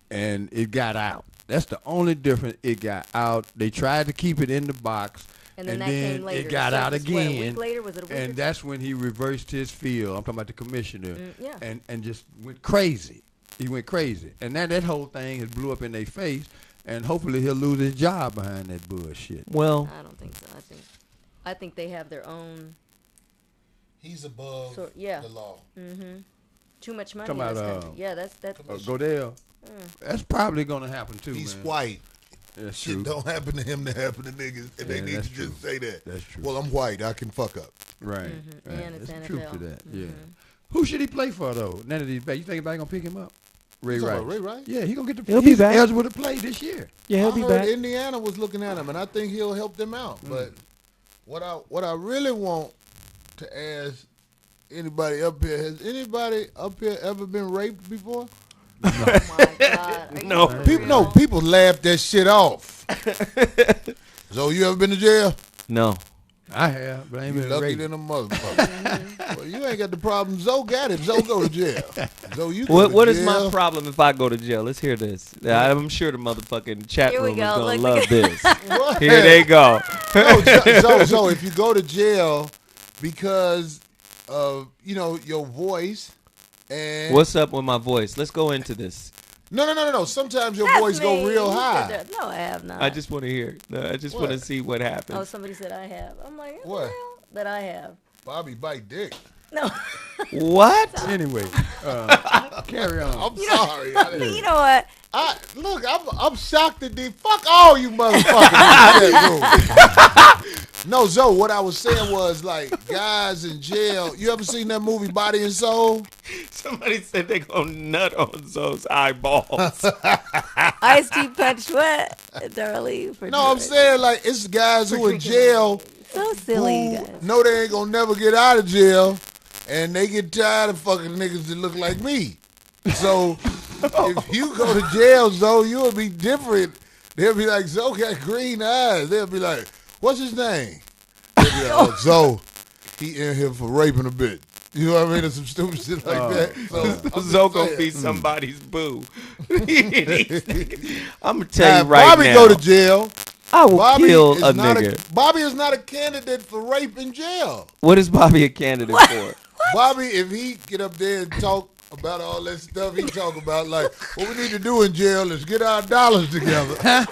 And it got out. That's the only difference. It got out. They tried to keep it in the box. And then that came later. It got out What, again. a week later? Was it a week? And that's when he reversed his field. I'm talking about the commissioner. yeah. And just went crazy. He went crazy. And now that whole thing has blew up in their face. And hopefully he'll lose his job behind that bullshit. Well, I don't think so. I think they have their own. He's above yeah. the law. Too much money Talking in this about, country. Yeah, that's Godell. That's probably going to happen too, He's man. white. That's Shit true. don't happen to him to happen to niggas. And they Yeah, need to that's just true. say that. That's true. Well, I'm white. I can fuck up. Right. right. And it's There's truth to NFL. that. Yeah. Who should he play for though? None of these back. You think anybody gonna pick him up? Ray You talking Rice. about Ray Rice? Yeah, he gonna get the. He'll be he's back. eligible to play this year. yeah, he'll I be heard back. Indiana was looking at him, and I think he'll help them out. But what I really want to ask anybody up here, has anybody up here ever been raped before? Oh my God. Are you No. for People, no, real? people laugh that shit off. So you ever been to jail? No. I have, but I ain't You been lucky raped. than a motherfucker. Well, you ain't got the problem Zoe got it. Zoe go to jail. Zoe, you go What to is my jail. problem if I go to jail? Let's hear this. I'm sure the motherfucking chat Here we room is go. gonna Look, love look. this. What? Here they go. No, so if you go to jail because of your voice and What's up with my voice? Let's go into this. no. Sometimes your That's voice go me. real You said high. that. No, I have not. I just want to hear. No, I just want to What? see what happens. Oh, somebody said I have. I'm like, What? what? The hell? That I have. Bobby bite dick. No. What? Anyway, carry on. I'm sorry. I didn't- You know what? Look, I'm shocked at the fuck all you motherfuckers in that room. No, Zoe, what I was saying was like guys in jail. You ever seen that movie Body and Soul? Somebody said they gonna nut on Zoe's eyeballs. Ice T punched what? Darlene. For No, I'm doing it. saying like it's guys who in jail So silly, you who guys. know they ain't gonna never get out of jail, and they get tired of fucking niggas that look like me. So if you go to jail, Zoe, you'll be different. They'll be like, Zoe got green eyes. They'll be like, what's his name? They'll be like, oh, Zoe, he in here for raping a bitch. You know what I mean? Or some stupid shit like that. So I'm just Zoe gonna saying. be somebody's boo. I'm gonna tell Now, you if right Bobby now. go to jail. I will Bobby kill is a not nigga. Bobby is not a candidate for rape in jail. What is Bobby a candidate for? Bobby, if he get up there and talk about all that stuff he talk about, like what we need to do in jail is get our dollars together and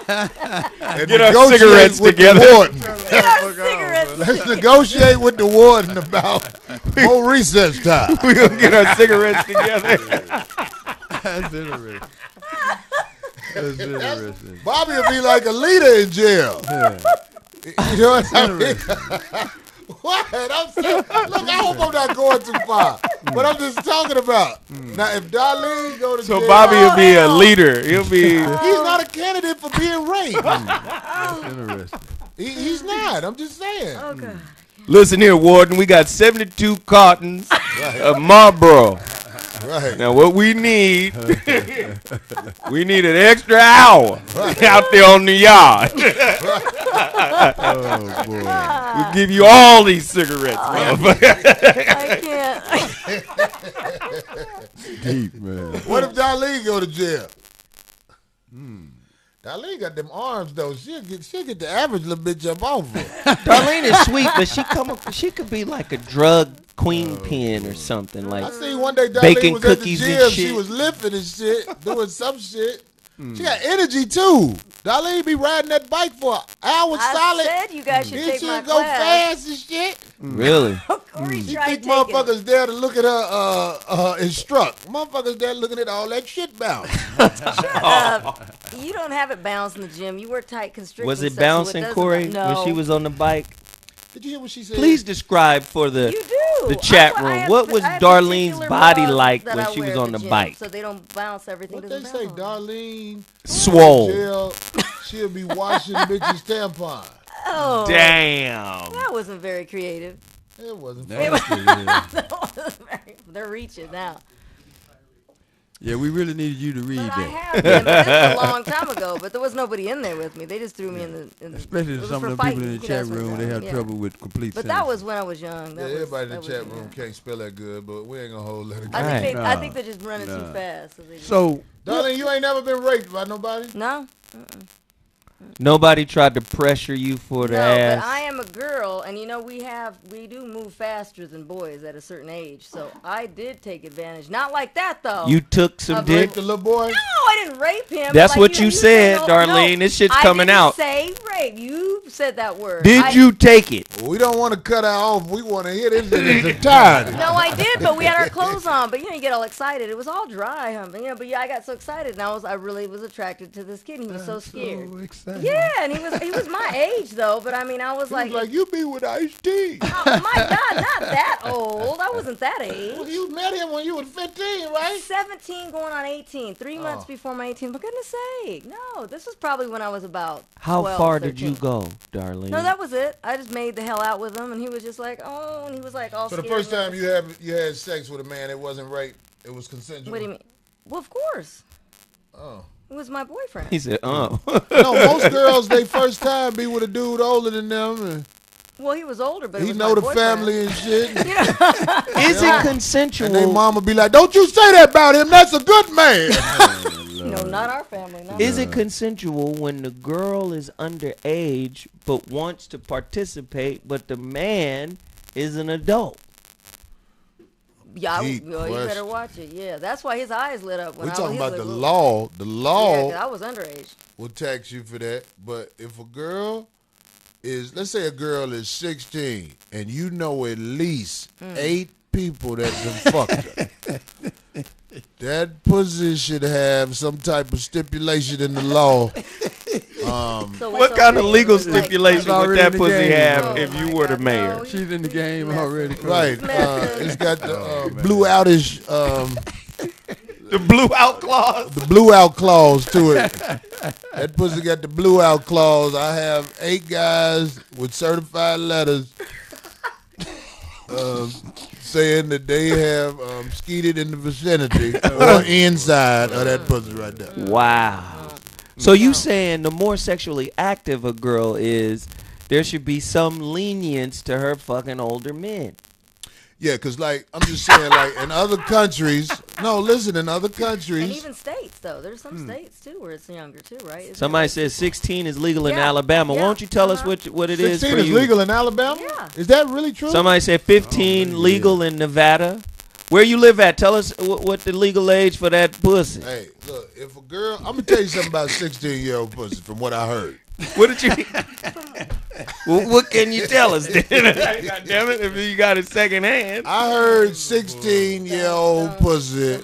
Get our negotiate cigarettes with together. The warden. Get our cigarettes. Let's negotiate with the warden about more recess time. We gonna get our cigarettes together. That's interesting. That's interesting. Bobby will be like a leader in jail. Yeah. You know what I mean? What? I'm saying, look, I hope I'm not going too far. But I'm just talking about. Now, if Darlene go to So jail, Bobby will be a leader. He'll be. he's not a candidate for being raped. That's interesting. He's not. I'm just saying. Oh, God. Listen here, Warden. We got 72 cartons of Marlboro. Right. Now, what we need, we need an extra hour out there on the yard. Oh boy. We'll give you all these cigarettes, motherfucker. I can't. Deep, man. What if Darlene go to jail? Darlene got them arms though. She'll get the average little bitch up off her. Darlene is sweet, but she could be like a drug queen pin or something. I Like seen one day Darlene Baking was at the cookies and gym. She shit. was lifting and shit, doing some shit. She got energy too. Darlene be riding that bike for an hour I solid. said you guys should Then take she'll my go class. fast and shit. really. Corey She tried think taking it. motherfuckers there to look at her instruct. Motherfuckers there looking at all that shit bounce. You don't have it bounce in the gym. You wear tight constricting Was it stuff, so bouncing, doesn't- Corey, no. when she was on the bike? Did you hear what she said? Please describe for the You do. the chat I room. have- What was I have Darlene's particular body gloves like that when I she was wear at on the gym, bike? So they don't bounce. Everything What they doesn't say, bounce. Darlene? Swole. Jail, she'll be washing bitches' tampon. Oh, Damn. that wasn't very creative. It wasn't Nasty, funny. yeah. That wasn't very- They're reaching now. Yeah, we really needed you to read But I that. have been, but this was a long time ago. But there was nobody in there with me. They just threw me in the. Especially it was some for of the people fighting. in the You can chat ask my room, they dad, have yeah. trouble with complete But that was when I was young. Yeah, That was, everybody in the that chat was, room yeah. can't spell that good, but we ain't gonna hold that I again. think, Right. I Nah. think they're just running too Nah. fast. So, they just, So, Darlene, you ain't never been raped by nobody? no. Nobody tried to pressure you for the No, ass. but I am a girl, and you know we do move faster than boys at a certain age. So I did take advantage. Not like that though. You took some Of dick. Raped the little boy? No, I didn't rape him. That's Like what you said, no, Darlene. This shit's coming I out. didn't say rape. You said that word. Did you take it? We don't want to cut her off. We want to hit it in its entirety. No, I did, but we had our clothes on. But you get all excited. It was all dry, humping. But yeah, I got so excited, and I really was attracted to this kid. And he was so scared. so excited. Yeah, and he was my age though. But I mean, I was He like, was like, you be with Ice-T. oh, my God, not that old. I wasn't that age. Well, you met him when you was 15, right? 17 going on 18. 3 months before my 18. For goodness sake. No, this was probably when I was about How 12, far did 13. you go, Darlene? No, that was it. I just made the hell out with him, and he was just like, oh, and he was like all So the scared. first time you had sex with a man, it wasn't rape. It was consensual. What do you mean? Well, of course. Oh. It was my boyfriend. He said, No, most girls, they first time be with a dude older than them. And Well, he was older, but it He was know my the boyfriend. family and shit. Is it consensual? And their mama be like, don't you say that about him. That's a good man. No, not our family. No. Is it consensual when the girl is underage but wants to participate, but the man is an adult? Yeah, Deep you better question. watch it. Yeah, that's why his eyes lit up when We're I talking was about the little. law. The Yeah, law 'cause I was underage. will tax you for that. But if a girl is, let's say a girl is 16 and you know at least 8 people that done fucked her, that pussy should have some type of stipulation in the law. So What it's kind of okay. legal It's like- stipulation would already that in the pussy game. have Oh if you my were the God, mayor? no. She's in the game Messing. already. Right. Messing. It's got the blue outish, The blue out clause. the blue out clause to it. That pussy got the blue out clause. I have 8 guys with certified letters saying that they have skeeted in the vicinity or inside of that pussy right there. Wow. So you saying the more sexually active a girl is, there should be some lenience to her fucking older men. Yeah, because, like, I'm just saying, like, in other countries, no, listen, in other And countries, even states, though. There's some states, too, where it's younger, too, right? Isn't Somebody it? says 16 is legal in Yeah, Alabama. yeah, Won't you tell us uh-huh. what it is 16 for is you? legal in Alabama? Yeah. Is that really true? Somebody said 15 legal in Nevada. Where you live at? Tell us what the legal age for that pussy. Hey, look, if a girl, I'm going to tell you something about 16-year-old pussy from what I heard. What did you? What can you tell us? God damn it! If you got it second hand. I heard 16-year-old pussy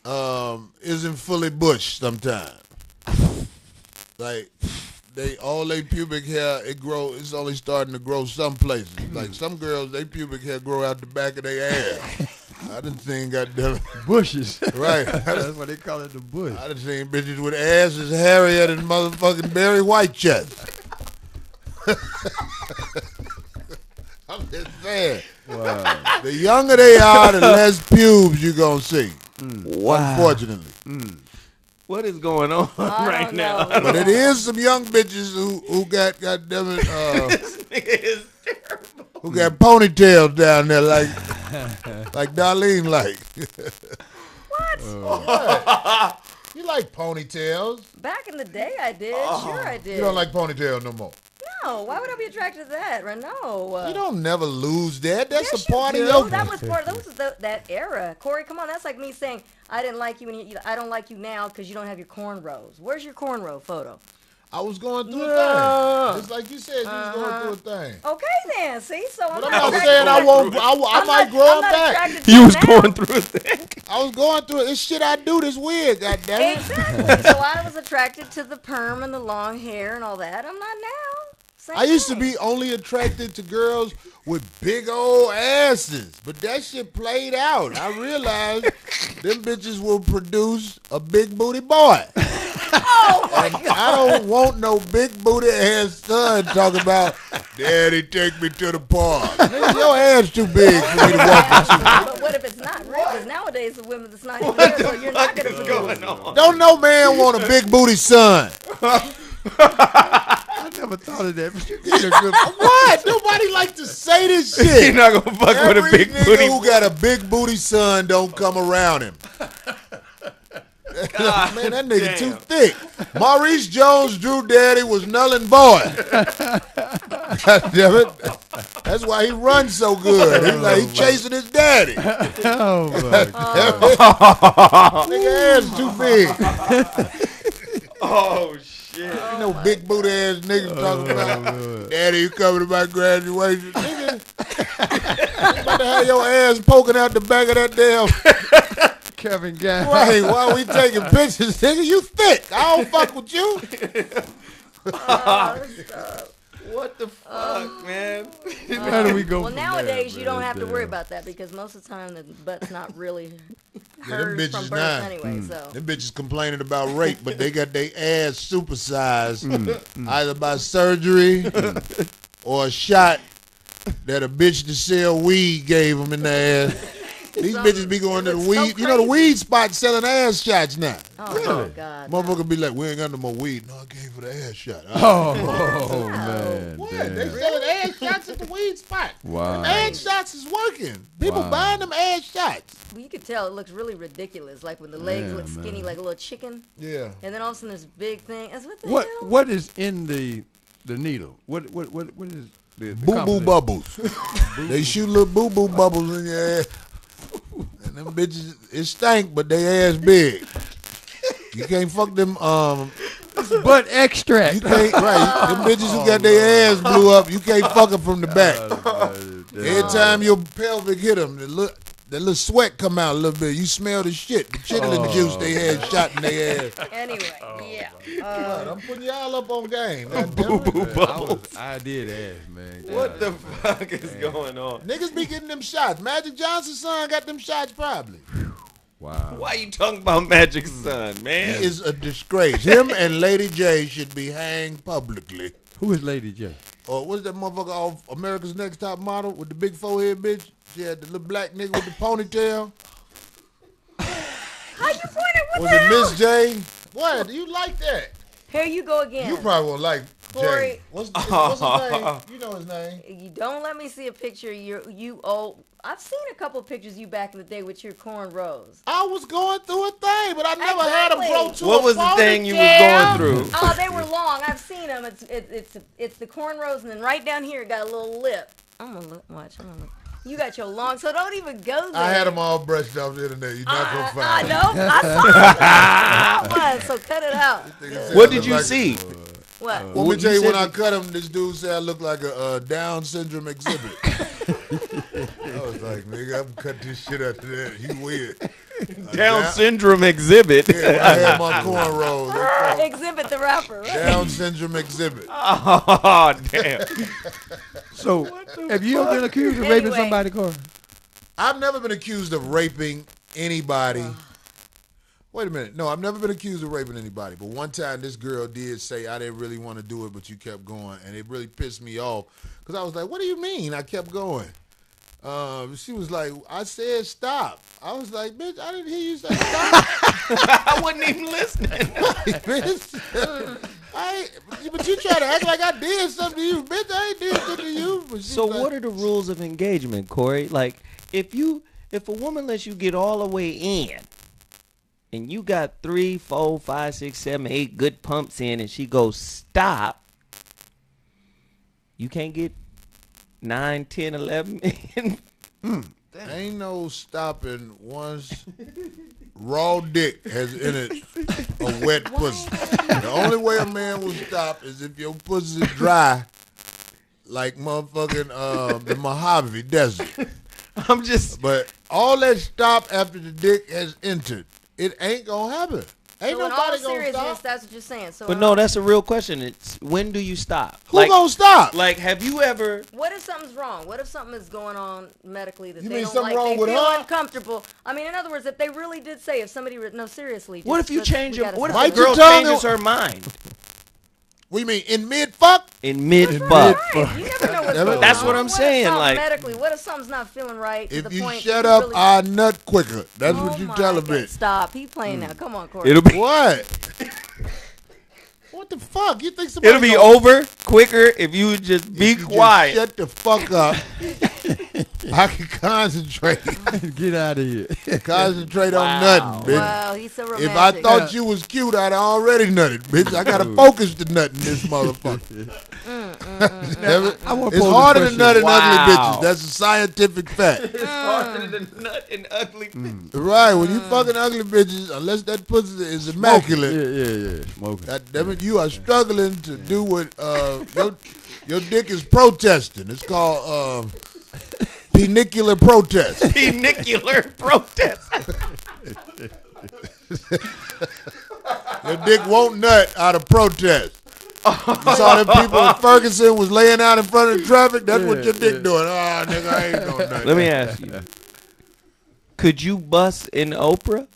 No. isn't fully bushed sometimes. Like, all they pubic hair, it's only starting to grow some places. Like some girls, they pubic hair grow out the back of their ass. I done seen goddamn Bushes. right. That's what they call it, the bush. I done seen bitches with asses hairier than motherfucking Barry White chest. I'm just saying. Wow. The younger they are, the less pubes you gonna see. Wow. Unfortunately. What is going on I right don't now? know. But it is some young bitches who got goddamn it, This nigga is terrible. who got ponytails down there like Darlene like. What? You like ponytails? Back in the day, I did. Sure, I did. You don't like ponytails no more. No, why would I be attracted to that? Right? No. You don't never lose that. That's Yes, a part you of do. your. That was part. That was that era. Corey, come on. That's like me saying I didn't like you, and I don't like you now because you don't have your cornrows. Where's your cornrow photo? I was going through Yeah. a thing. Just like you said, you was going through a thing. Okay, then. See, so I'm But I'm not not attracted saying to I that. won't. I might grow I'm it not back. attracted to You it was now. going through a thing. I was going through it. It's shit I do this weird. Goddamn it. Exactly. So I was attracted to the perm and the long hair and all that. I'm not now. Same I used to thing. be only attracted to girls with big old asses, but that shit played out. I realized them bitches will produce a big booty boy. Oh my And I don't want no big booty ass son talking about, Daddy, take me to the park. Nigga, your ass too big for me to walk into. But what if it's not real? Because nowadays the women that's not even real, so you're not going to Going on? Don't no man want a big booty son. I never thought of that, but you did a good. What? Nobody like to say this You're shit. not gonna fuck Every with a big nigga booty. who got a big booty son don't come around him. Man, that nigga damn. too thick. Maurice Jones-Drew daddy was null and void. God damn it. That's why he runs so good. He's like he chasing his daddy. Oh my God. Nigga ass too big. Oh shit! You know big booty ass niggas talking about daddy, you coming to my graduation. Nigga, you about to have your ass poking out the back of that damn. Kevin Guy. Right, while we taking pictures, nigga, you thick. I don't fuck with you. What the fuck, man? How do we go? Well, from nowadays there, you don't man? have to worry about that because most of the time the butt's not really hers bitches from birth not. anyway. So Them bitches complaining about rape, but they got their ass supersized either by surgery or a shot that a bitch to sell weed gave them in the ass. These Something- bitches be going it to the looks so weed. You know the crazy. weed spot selling ass shots now. Oh God. Motherfucker be like, we ain't got no more weed. No, I came for the ass shot. Oh, man. What? damn. They selling ass shots at the weed spot. Wow. Ass shots is working. People Wow. buying them ass shots. Well, you could tell it looks really ridiculous, like when the legs Yeah, look skinny, man. like a little chicken, Yeah. and then all of a sudden this big thing. That's what the What hell? what is in the needle? What is the Boo boo composition? bubbles. They shoot little boo boo bubbles in your ass. And them bitches, it stank, but they ass big. You can't fuck them. Butt extract. You can't. Right. Them bitches who got their ass blew up. You can't fuck them from the back. Every time your pelvic hit them, the little sweat come out a little bit. You smell the shit, the chitlin juice they had shot in their ass. Anyway, yeah. Right, I'm putting y'all up on game. Man. I did ask, man. What the fuck is going on? Niggas be getting them shots. Magic Johnson's son got them shots probably. Wow. Why you talking about Magic Son, man? He is a disgrace. Him and Lady J should be hanged publicly. Who is Lady J? Or what's that motherfucker off America's Next Top Model with the big forehead bitch? She had the little black nigga with the ponytail. How you pointing? What Was the it hell? Miss J? What? Do you like that? Here you go again. You probably won't like Jay. Corey. What's his name? You know his name. You don't let me see a picture. You old. I've seen a couple pictures of you back in the day with your cornrows. I was going through a thing, but I never had them grow to What a was the thing you was ponytail. going through? Oh, they were long. I've seen them. It's the cornrows, and then right down here it got a little lip. I'm gonna look. Watch. I'm gonna look. You got your long, so don't even go there. I had them all brushed off the internet. You're not gonna I find know. I saw it. So cut it out. What did you see? What? Let me What tell you you, when said I cut him, this dude said I look like a Down syndrome exhibit. I was like, nigga, I'm cut this shit after that. You weird. Down syndrome exhibit. Yeah, when I had my cornrows. they called Exhibit the rapper. Right? Down syndrome exhibit. Oh, damn. So, have you ever been accused of raping Anyway. somebody, Corey? I've never been accused of raping anybody. Wait a minute. No, I've never been accused of raping anybody. But one time this girl did say I didn't really want to do it, but you kept going. And it really pissed me off. Because I was like, what do you mean I kept going? She was like, I said stop. I was like, bitch, I didn't hear you say stop. I wasn't even listening. Bitch. But you try to act like I did something to you. Bitch, I ain't did something to you. But she So was like, what are the rules of engagement, Corey? Like, if a woman lets you get all the way in, and you got 3, 4, 5, 6, 7, 8 good pumps in, and she goes stop, you can't get 9, 10, 11 in. ain't no stopping once raw dick has in it a wet pussy. The only way a man will stop is if your pussy is dry like motherfucking the Mojave Desert. I'm just. But all that stop after the dick has entered, it ain't gonna happen. Ain't So in all nobody gonna seriousness, stop. that's what you're saying. So But no, that's a real question. It's when do you stop? Who gonna stop? Like, have you ever? what if something's wrong? What if something is going on medically that You they mean don't something like? wrong They with feel her? uncomfortable. I mean, in other words, if they really did say, if somebody, no, seriously. What just- if you let's- change we your? gotta What if stop. the Bite your girl tongue changes and- her mind What do you mean in mid fuck? in mid Right, fuck? you never know what's going That's on. what I'm saying, What if like- something medically, what if something's not feeling right? To If the you point shut that up, really- I nut quicker. That's Oh what you my tell a God, bitch. Stop. He playing now. Come on, Corey. It'll be. What? What the fuck? You think somebody It'll be gonna- over quicker if you just be if you quiet. Just shut the fuck up. I can concentrate. Get out of here. Concentrate on nothing, bitch. Wow, he's so romantic. If I thought you was cute, I'd already nutted, bitch. I gotta focus to nut in this motherfucker. I wanna It's pose a harder to question. nut in ugly Wow. bitches. That's a scientific fact. It's harder than nut and ugly. Right, when you fucking ugly bitches, unless that pussy is Yeah, immaculate, yeah. Smoking. that damn it, you are struggling to do what your dick is protesting. It's called penicular protest. Penicular protest. Your dick won't nut out of protest. You saw them people in Ferguson was laying out in front of the traffic. That's what your dick doing. Oh, nigga, I ain't no nut. Let me ask you. Could you bust in Oprah?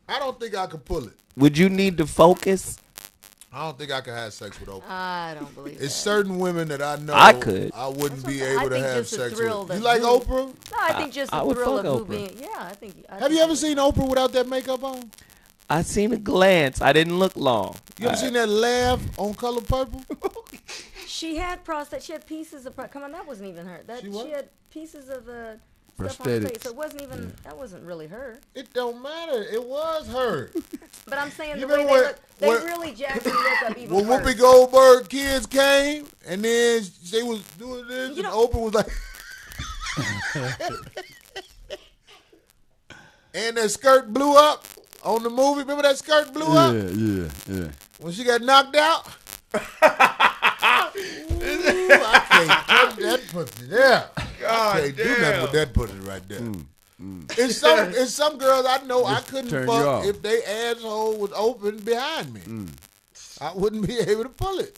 I don't think I could pull it. Would you need to focus? I don't think I could have sex with Oprah. I don't believe It's that. certain women that I know I could. I wouldn't be That's what I'm saying. able I to think have just the sex thrill with. that You like who- Oprah? No, I think just I the would thrill fuck of who Oprah. being. Yeah, I think. Have you ever seen Oprah without that makeup on? I seen a glance. I didn't look long. You ever seen that laugh on Color Purple? She had prostate. She had pieces of. Come on, that wasn't even her. That She what? she had pieces of stuff on her face. Prosthetics. So it wasn't even. That wasn't really her. It don't matter. It was her. But I'm saying You the way remember they when- look, they when- really jacked her look up even When worse. Whoopi Goldberg kids came, and then they was doing this, You and know- Oprah was like, and that skirt blew up on the movie. Remember that skirt blew up Yeah. when she got knocked out? Ooh, I can't touch that pussy there. I can't do nothing with that pussy right there. It's some girls I know I couldn't turn you fuck off. if they asshole was open behind me. I wouldn't be able to pull it.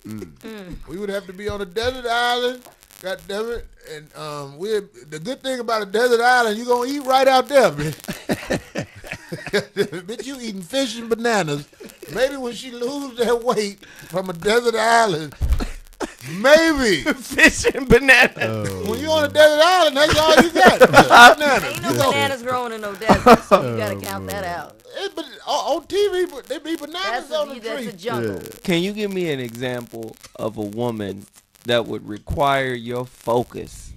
We would have to be on a desert island. God damn it! And the good thing about a desert island, you gonna eat right out there, bitch. Bitch, you eating fish and bananas. Maybe when she lose that weight from a desert island, maybe. Fish and banana. When you on a desert island, that's all you got. Bananas. Ain't no bananas growing in no desert, so you gotta count that out. But on TV, but they be bananas That's on the that's tree. a jungle. Can you give me an example of a woman that would require your focus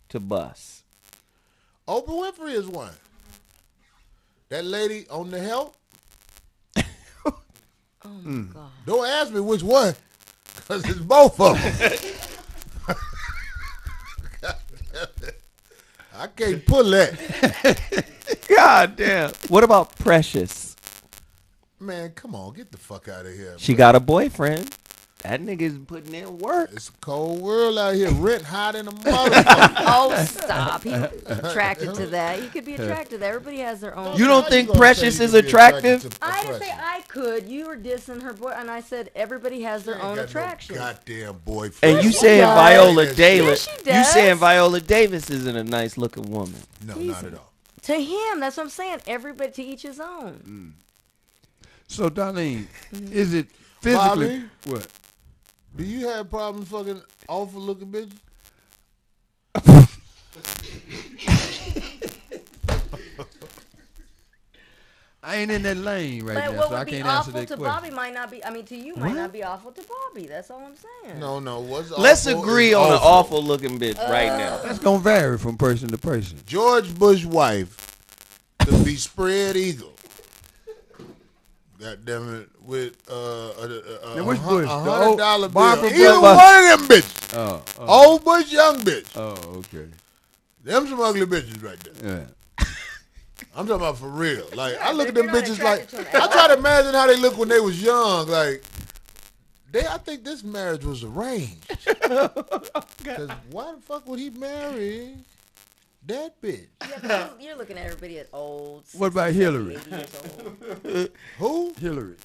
to bust? Oprah Winfrey is one. That lady on the Help. Oh my God. Don't ask me which one, because it's both of them. I can't pull that. God damn. What about Precious? Man, come on, get the fuck out of here. She got a boyfriend. That nigga's putting in work. It's a cold world out here. Rent hot in a motherfucker. Oh, stop. He's attracted to that. You could be attracted to that. Everybody has their own. You don't How think gonna Precious say you is can be attractive? attracted to I didn't say Precious? I could. You were dissing her boy, and I said everybody has their Ain't own got no attraction. goddamn boyfriend. And you she saying does. Viola Yes, Davis? she You does. saying Viola Davis isn't a nice looking woman? No, not at all. To him, that's what I'm saying. Everybody to each his own. So, Darlene, is it physically Bobby? what? Do you have problems fucking awful looking bitches? I ain't in that lane right But now, what so I would be can't answer awful that to question. Bobby might not be. I mean, to you might not be awful to Bobby. That's all I'm saying. No. What's Let's awful agree is on an awful looking bitch right now. That's gonna vary from person to person. George Bush's wife could be spread eagle. God damn it, with Now, which Bush? The $100 old bill. Barbara Either Bush? one of them bitches. Oh, Old Bush, young bitch. okay. Them some ugly bitches right there. Yeah. I'm talking about for real. Like I but look if at them you're not bitches like attracted to them I try to imagine how they look when they was young. Like I think this marriage was arranged. Cause why the fuck would he marry that bitch? Yeah, but you're looking at everybody at old. What about 60, Hillary? 80 years old. Who? Hillary.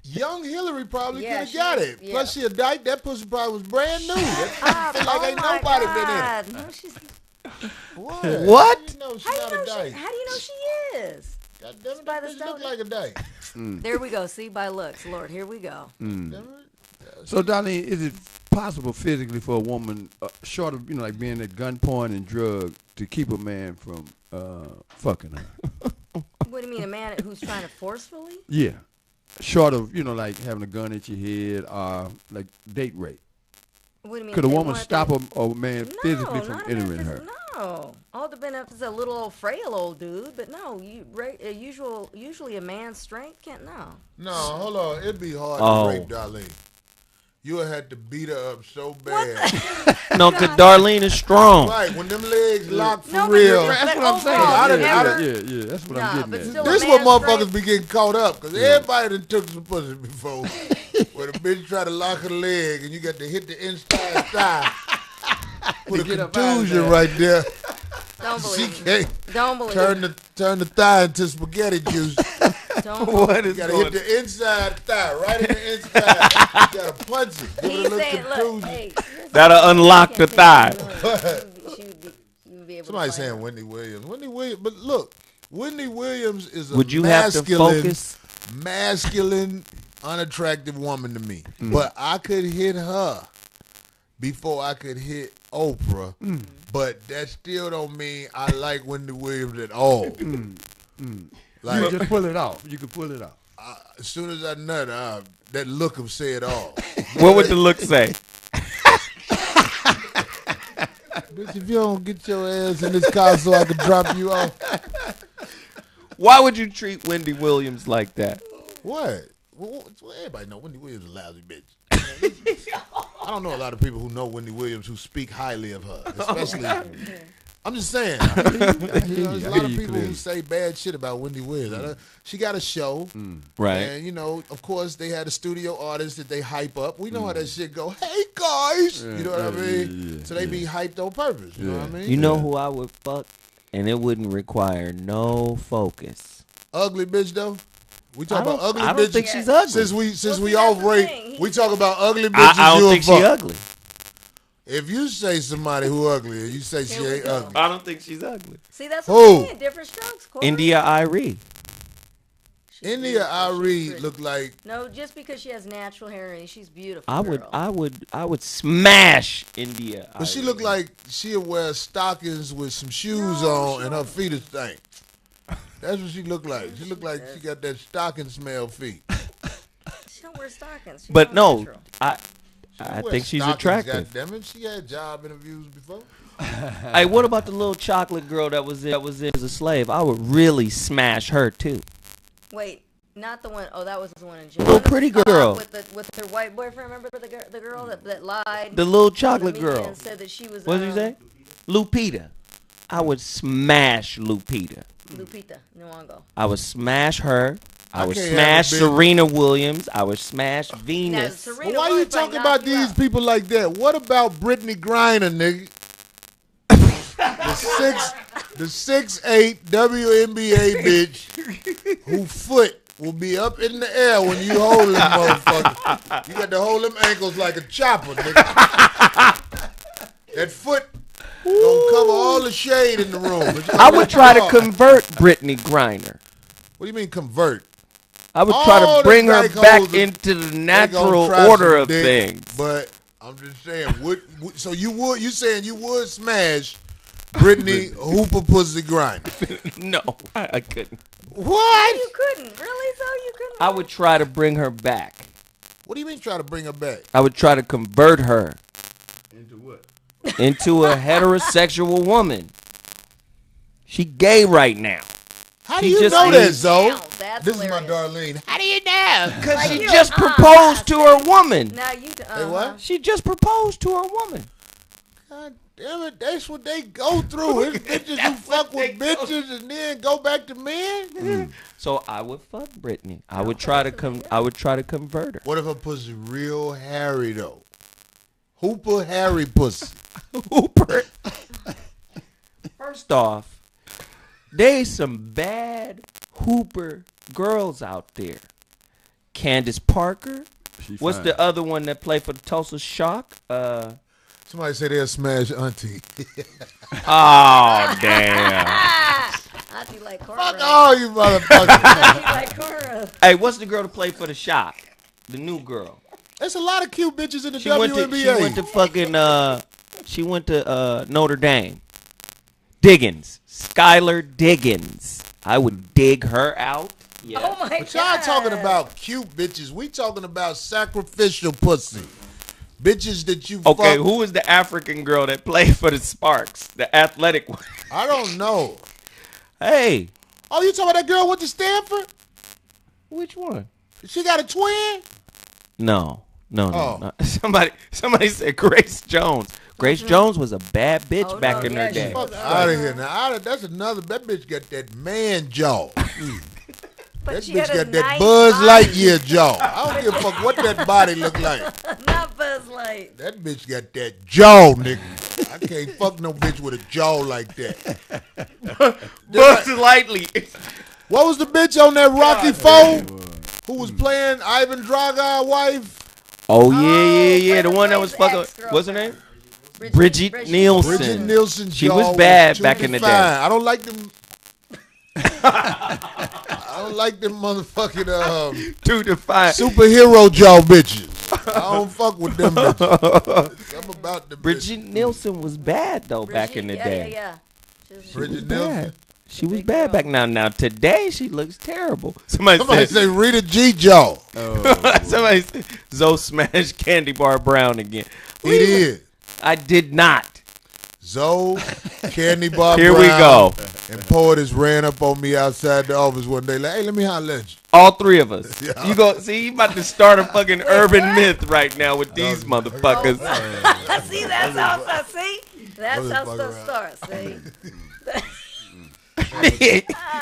Young Hillary probably Yeah, could have got she- it. yeah. Plus she a dyke. That pussy probably was brand new. Ah, Feel like oh ain't my nobody been in it. God. No, she's, What? What? How do you know she's how do not you a know dyke? how do you know she is? God damn it, by that the bitch look stone? like a dyke. There we go. See, by looks, Lord, here we go. Damn it. So, Darlene, is it possible physically for a woman, short of like being at gunpoint and drug, to keep a man from fucking her? What do you mean, a man who's trying to forcefully? Yeah. Short of like having a gun at your head, like date rape. What do you mean? Could a they woman want stop them- a man physically from not a man entering her? No, all depends if it's a little old frail old dude. But no, usually a man's strength can't. No. No, hold on. It'd be hard Oh. to rape Darlene. You would have to beat her up so bad. No, because Darlene is strong. Right, when them legs lock for No, but real. you're- That's but what I'm saying. overall, I done- you I never- done- Yeah, that's what Nah, I'm getting but at. still- This a what man's motherfuckers strength- be getting caught up, because everybody done took some pussy before. Where the bitch try to lock her leg and you got to hit the inside thigh. Put a get up out of contusion there. right there. Don't She believe. can't Don't believe. turn the thigh into spaghetti juice. Don't What You is gotta going hit the inside thigh, right in the inside. You gotta punch it. Give it a He's little saying, look, contusion. hey, That'll unlock the thigh. you would be able Somebody to find saying her. Whitney Williams. Whitney Williams, but look, Whitney Williams is a Would you have to masculine, focus? masculine unattractive woman to me. But I could hit her before I could hit Oprah. But that still don't mean I like Wendy Williams at all. Like, You just pull it off. You can pull it off. as soon as I nut, that look will say it all. What would the look say? Bitch, if you don't get your ass in this car so I can drop you off. Why would you treat Wendy Williams like that? What? Well, everybody know Wendy Williams is a lousy bitch. I don't know a lot of people who know Wendy Williams who speak highly of her, especially. I'm just saying. There's a lot of people who say bad shit about Wendy Williams. She got a show, Right. and of course, they had a studio artist that they hype up. We know how that shit go. Hey guys, you know what I mean? So they be hyped on purpose. You know what I mean? You know who I would fuck, and it wouldn't require no focus. Ugly bitch though. We talk about ugly bitches. I don't think she's ugly. Since we see, off that's the rate, thing. we talk about ugly bitches. I don't think fuck. she's ugly. If you say somebody who ugly, and you say she Here we ain't go. ugly. I don't think she's ugly. See, that's Who? what I'm saying. Different strokes, Corey. India Irie. She's India beautiful. Irie She's pretty. look like No, just because she has natural hair and she's beautiful. I girl. would smash India. but she Irie. look like she'll wear stockings with some shoes No, on she and her don't. feet are stank. That's what she look like. She look like she got that stocking smell feet. She don't wear stockings. She's But all no, natural. I Wear think she's stockings, attractive. Goddammit. She had job interviews before. Hey, what about the little chocolate girl that was in as a slave? I would really smash her too. Wait, not the one. Oh, that was the one in Little jail. pretty girl. With her white boyfriend. Remember the girl that lied. The little on the chocolate media girl. and said that she was. What did you say? Lupita. I would smash Lupita. Lupita Nyong'o. I would smash her. I would can't smash have a bitch. Serena Williams. I would smash Now, Venus. Serena But why you Williams might talking knock about you these out. people like that? What about Brittany Griner, nigga? the 6'8" WNBA bitch who foot will be up in the air when you hold them motherfucker. You got to hold them ankles like a chopper, nigga. That foot gonna cover all the shade in the room. It's gonna I be would try to dark. convert Brittany Griner. What do you mean convert? I would try All to the bring her dyke back hoes into the They gonna natural try order some of dick, things. But I'm just saying, so you saying you would smash Brittany Hooper Pussy Griner? No, I couldn't. What? You couldn't really, so you couldn't. I would try to bring her back. What do you mean try to bring her back? I would try to convert her Into what? into a heterosexual woman. She gay right now. How do She you just know that, needs- Zoe? Now, that's This is my hilarious. Darlene. How do you know? Because Like she you, just proposed to her woman. Now you. Hey, what? She just proposed to her woman. God damn it, that's what they go through. It's bitches who fuck with bitches and then go back to men. So I would fuck Brittany. I would try to I would try to convert her. What if her pussy real hairy though? Hooper hairy pussy. Hooper. First off, there's some bad Hooper girls out there. Candace Parker. What's fine. the other one that played for the Tulsa Shock? Somebody say they'll smash auntie. Oh damn. Auntie like Fuck cornrows. all you motherfuckers. Auntie like cornrows. Hey, what's the girl that played for the Shock? The new girl. There's a lot of cute bitches in the She WNBA. went to fucking she went to Notre Dame. Diggins. Skylar Diggins. I would dig her out. Yeah. Oh my But y'all god. talking about cute bitches. We talking about sacrificial pussy. Bitches that you Okay, fuck. who is the African girl that played for the Sparks? The athletic one. I don't know. Hey. Oh, you talking about that girl went to Stanford? Which one? She got a twin? No. No. Oh. Somebody said Grace Jones. Grace Jones was a bad bitch Oh, back no, in yeah, her she day. was. Fuck out of here now. That's another. That bitch got that man jaw. But That she bitch had a got that nice Buzz body. Lightyear jaw. I don't give a fuck what that body look like. Not Buzz Light. That bitch got that jaw, nigga. I can't fuck no bitch with a jaw like that. Buzz Lightly. What was the bitch on that Rocky IV who was playing Ivan Drago wife? Oh yeah. The Brendan one that was Fraser's fucking. ex-girlfriend. What's her name? Bridget Nielsen. Bridget Nielsen. She jaw was bad too back in the day. defined. I don't like them. I I don't like them motherfucking 2 to 5. superhero jaw bitches. I don't fuck with them bitches. Something about the Bridget Nielsen was bad though back in the yeah, day. Yeah. She was- Bridget Bad. Nielsen. She was Big bad girl. back now. Now today she looks terrible. Somebody Somebody said say Rita G. Jaw. somebody said Zoe smashed Candy Bar Brown again. He did. I did not. Zoe, Candy Bar Here Brown, we go. and Poetess ran up on me outside the office one day like, hey, let me holler at you. All 3 of us. Yeah. You go see you about to start a fucking urban myth right now with these motherfuckers. See, that's how stuff. See, that's how Motherfucker stuff starts. See.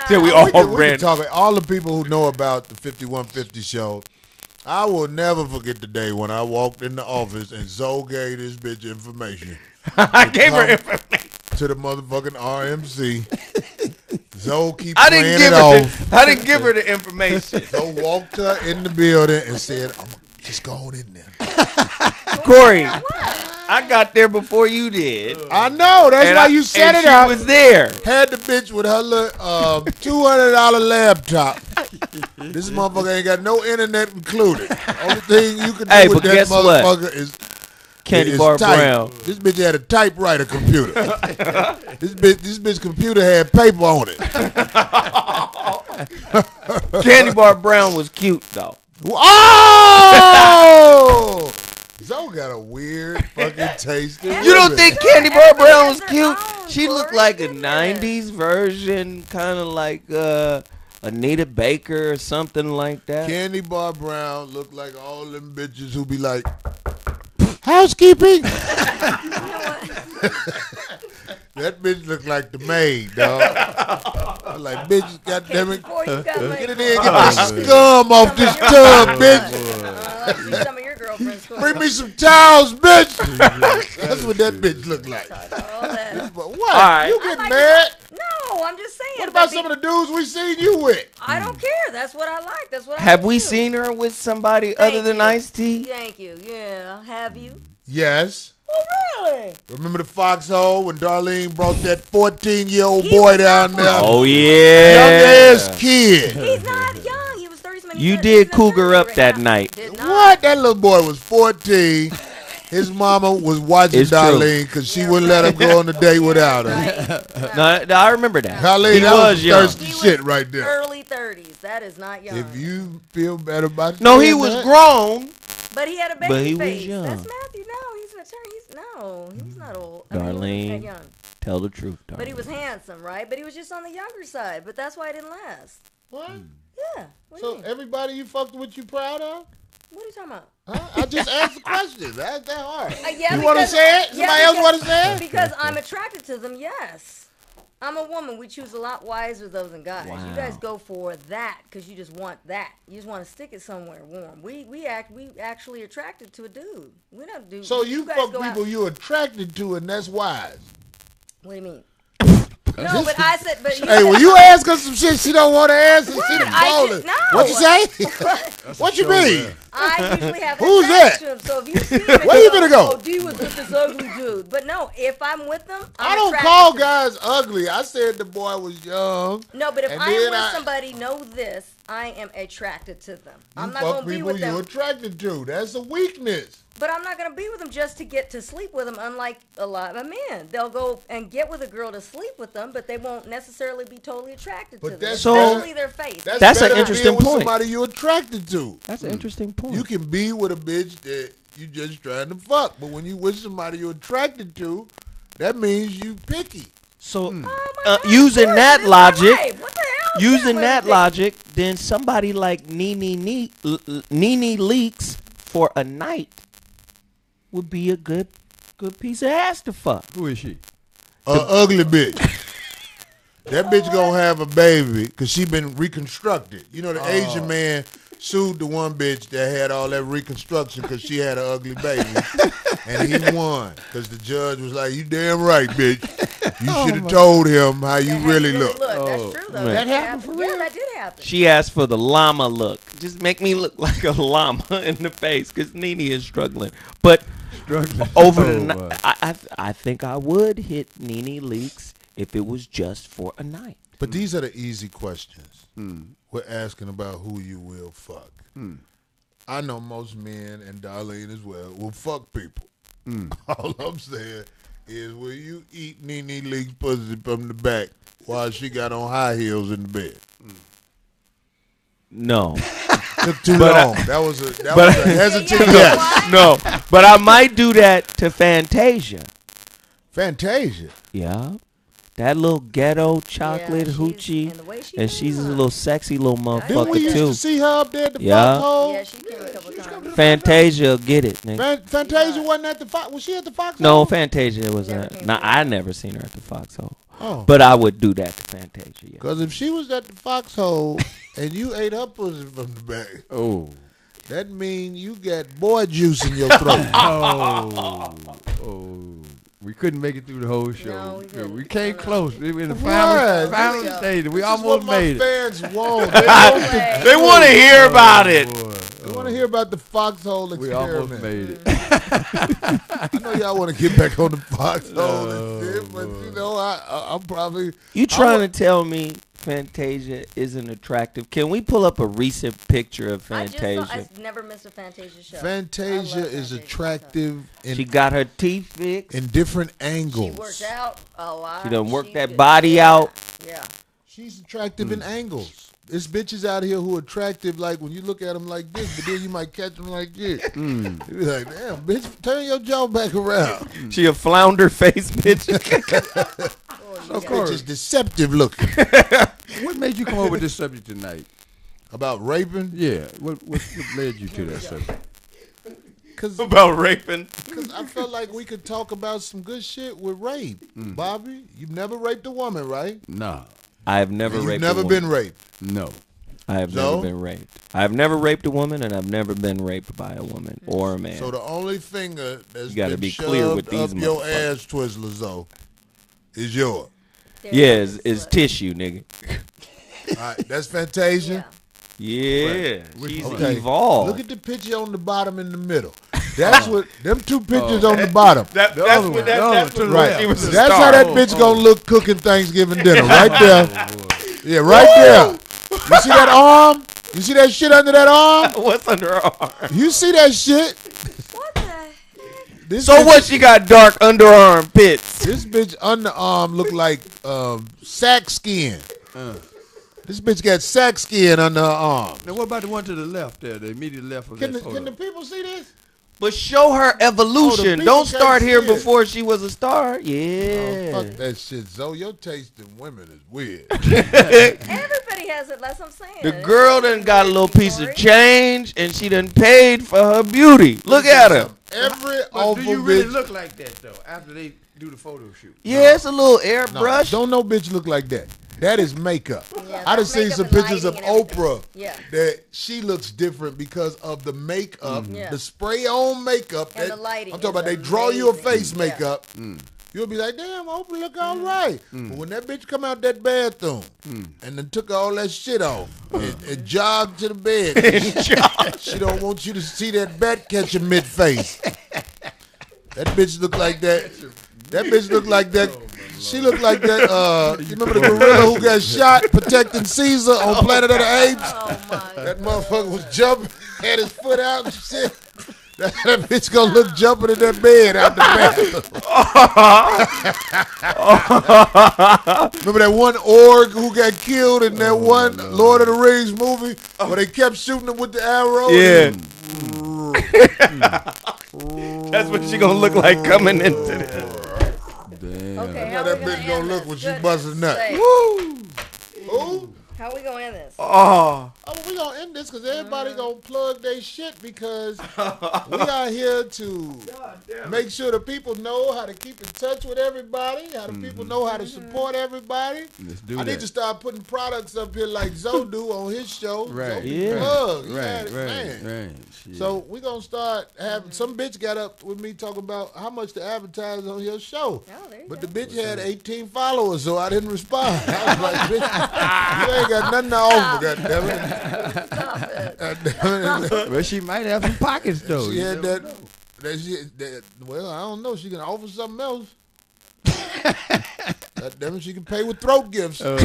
Till we We all can ran. talk. All the people who know about the 5150 show, I will never forget the day when I walked in the office and Zoe gave this bitch information I gave her information. to the motherfucking RMC. Zoe keep I playing didn't it give off. her. I didn't give her the information. Zoe walked her in the building and said, I'm just going in there. Corey, I got there before you did. I know. That's why you set and it she up. was there. Had the bitch with her little $200 laptop. This motherfucker ain't got no internet included. Only thing you can do Hey, with but that guess what? motherfucker is Candy is Bar type. Brown. This bitch had a typewriter computer. this bitch computer had paper on it. Candy Bar Brown was cute though. Oh! Zoe got a weird fucking taste. in You don't women. think Candy Bar Brown was Everybody has cute? their own, She looked Corey. like a Goodness. 90s version, kind of like Anita Baker or something like that. Candy Bar Brown looked like all them bitches who be like, housekeeping. That bitch looked like the maid, dog. I was like, bitch, goddammit. Before you got my- Get in there and get the scum off this tub, bitch. Let's see some of your girlfriends. Bring me some towels, bitch. That's what that bitch looked like. All that. But what? right. You get mad? No, I'm just saying. What about some of the dudes we seen you with? I don't care. That's what I like. That's what I Have like we too. seen her with somebody other than you. Ice-T? Thank you. Yeah. Have you? Yes. Oh, really? Remember the foxhole when Darlene brought that 14-year-old He boy was down not there? Oh Young yeah. ass kid. He's not young. He was 30-something. You did cougar up that night. Did not. What? That little boy was 14. His mama was watching It's true. Darlene because she wouldn't let him go on a date without her. No, I remember that. Darlene, He that was young. thirsty He was shit right there. Early 30s. That is not young. If you feel better about No, he saying was that, grown. But he had a baby But he was face. young. That's Matthew. No, he's mature. He's not old. I mean, he Darlene. wasn't that young. Tell the truth, darling. But he was handsome, right? But he was just on the younger side. But that's why it didn't last. What? Yeah. What do you So mean? everybody you fucked with, you proud of? What are you talking about? Huh? I just asked the question. That's that hard. Yeah, You want to because- say it? yeah, Somebody else because- want to say it? Because I'm attracted to them, yes. I'm a woman. We choose a lot wiser though than guys. You guys Wow. go for that because you just want that. You just want to stick it somewhere warm. We actually attracted to a dude. We don't do. So you guys fuck go out- people you attracted to, and that's wise. What do you mean? No, but I said, but Hey, when you ask her some shit she don't want to answer, she done I falling. did- no. What you say? What you mean? I usually have Who's attraction that? to him. So if you see him, Where you gonna go? Oh, D was with this ugly dude. But no, if I'm with them, I'm I don't attracted call to them. guys ugly. I said the boy was young. No, but if And I'm then with I- somebody, know this: I am attracted to them. I'm You not fuck gonna be people with you them. attracted to. That's a weakness. But I'm not gonna be with them just to get to sleep with them. Unlike a lot of men, they'll go and get with a girl to sleep with them, but they won't necessarily be totally attracted But to them, that's especially their face. That's better an than interesting being with point. Somebody you attracted to. That's an interesting point. You can be with a bitch that you just trying to fuck, but when you with somebody you're attracted to, that means you picky. so, Oh my God, using of that course, it is my logic, life. What the hell is using with that it? logic, then somebody like Nene Leaks for a night would be a good piece of ass to fuck. Who is she? Ugly bitch. That bitch gonna have a baby because she been reconstructed. You know, the Asian man sued the one bitch that had all that reconstruction because she had an ugly baby. And he won because the judge was like, you damn right, bitch. You should have told him how you That really has look. That's true though. man. That happened for Yeah, real? that did happen. She asked for the llama look. Just make me look like a llama in the face because Nene is struggling. But over the night, I think I would hit Nene Leaks if it was just for a night. But these are the easy questions. We're asking about who you will fuck. I know most men, and Darlene as well, will fuck people. All I'm saying is, will you eat Nene Leak's pussy from the back while she got on high heels in the bed? No. Took too long. That was a hesitant yes. No. But I might do that to Fantasia. Fantasia. Yeah. That little ghetto chocolate hoochie. And the way she And she's a little sexy little Didn't we motherfucker used too. to see her up there at the Yeah. foxhole? Yeah, she came a couple times. Fantasia, get it, nigga. Fantasia wasn't at the fox. Was she at the foxhole? No, Fantasia was Never not. came Nah, to I never seen her at the foxhole. Oh. But I would do that to Fantasia. Yeah. Because if she was at the foxhole and you ate her pussy from the back, that mean you got boy juice in your throat. We couldn't make it through the whole show. No, we couldn't. We came close. We were in the Right. final There we stage. We This is almost what my made it. fans want. They want, They want to hear about it. they want to hear about the foxhole We experiment. almost made it. I know y'all want to get back on the foxhole and shit, but you know, I'm probably. You trying to tell me Fantasia isn't attractive? Can we pull up a recent picture of Fantasia? I never missed a Fantasia show. Fantasia I love is Fantasia. attractive She in, got her teeth fixed. in different She angles. worked out a lot. She done worked that did- body yeah, out. Yeah. She's attractive in angles. There's bitches out here who are attractive, like when you look at them like this, but then you might catch them like this. You be like, damn, bitch, turn your jaw back around. She a flounder face bitch. This bitch is deceptive looking. What made you come up with this subject tonight? About raping? Yeah. What led you to that subject? Because About raping. I felt like we could talk about some good shit with rape. Bobby, you've never raped a woman, right? Nah. I have never You've raped never a woman. been raped. No. I have No? never been raped. I've never raped a woman, and I've never been raped by a woman or a man. So the only finger that's You gotta been be clear with shoved these up your motherfuckers. ass twizzlers, though, is yours. Yeah, is tissue, nigga. All right, that's Fantasia. Yeah, she's Okay. evolved. Look at the picture on the bottom in the middle. That's what them two pictures on the bottom. that's other what one, that, the other that's one, to what the Right. left. she was a That's star. how that bitch gonna look cooking Thanksgiving dinner. Right there. Yeah, right there. You see that arm? You see that shit under that arm? What's under her arm? You see that shit? What the heck? This So bitch, what? She got dark underarm pits. This bitch underarm look like sack skin. This bitch got sack skin under her arm. Now, what about the one to the left there, the immediate left of Can that the photo? people see this? But show her evolution. people Don't can't start here see it. before she was a star. Oh, Yeah. fuck that shit, Zoe. Your taste in women is weird. Everybody has it. That's what I'm saying. The girl done got a little piece of change, and she done paid for her beauty. Look at her. Every But awful do you really bitch. look like that, though, after they do the photo shoot? Yeah, it's a little No, airbrush. don't no bitch look like that. That is makeup. Yeah, I done that's seen makeup some and pictures of lighting and everything. Oprah Yeah. that she looks different because of the makeup, Yeah. the spray on makeup. And that- the lighting I'm talking about is they draw you a amazing. face Yeah. makeup. You'll be like, damn, Oprah look all right. But when that bitch come out that bathroom and then took all that shit off and jogged to the bed, she don't want you to see that bat catcher mid-face. That bitch look like that. That bitch look like that. She looked like that. You remember the gorilla who got shot protecting Caesar on Planet of the Apes? Oh my. That motherfucker was jumping, had his foot out and shit. That bitch gonna look jumping in that bed out the bathroom. Remember that one org who got killed in that one Lord of the Rings movie where they kept shooting him with the arrow? Yeah. That's what she gonna look like coming into this. Damn. Okay, How how that we bitch gonna gonna end look this? when she Goodness busting nut. sake. Who? How we gonna end this? Oh, Oh, we gonna end this because everybody gonna plug their shit because we are here to make sure the people know how to keep in touch with everybody, how the people know how to support everybody. Let's do I that. need to start putting products up here like Zoe do on his show. Right. Zoe Yeah. plug. Right, Man. right. Shit. So we gonna start having some bitch got up with me talking about how much to advertise on your show. Oh, there you But go. the bitch had 18 followers, so I didn't respond. I was like, bitch, you ain't got nothing to offer, goddammit. Well, she might have some pockets, though. She you had never that, know. well, I don't know. She can offer something else. That Goddammit, she can pay with throat gifts. Well,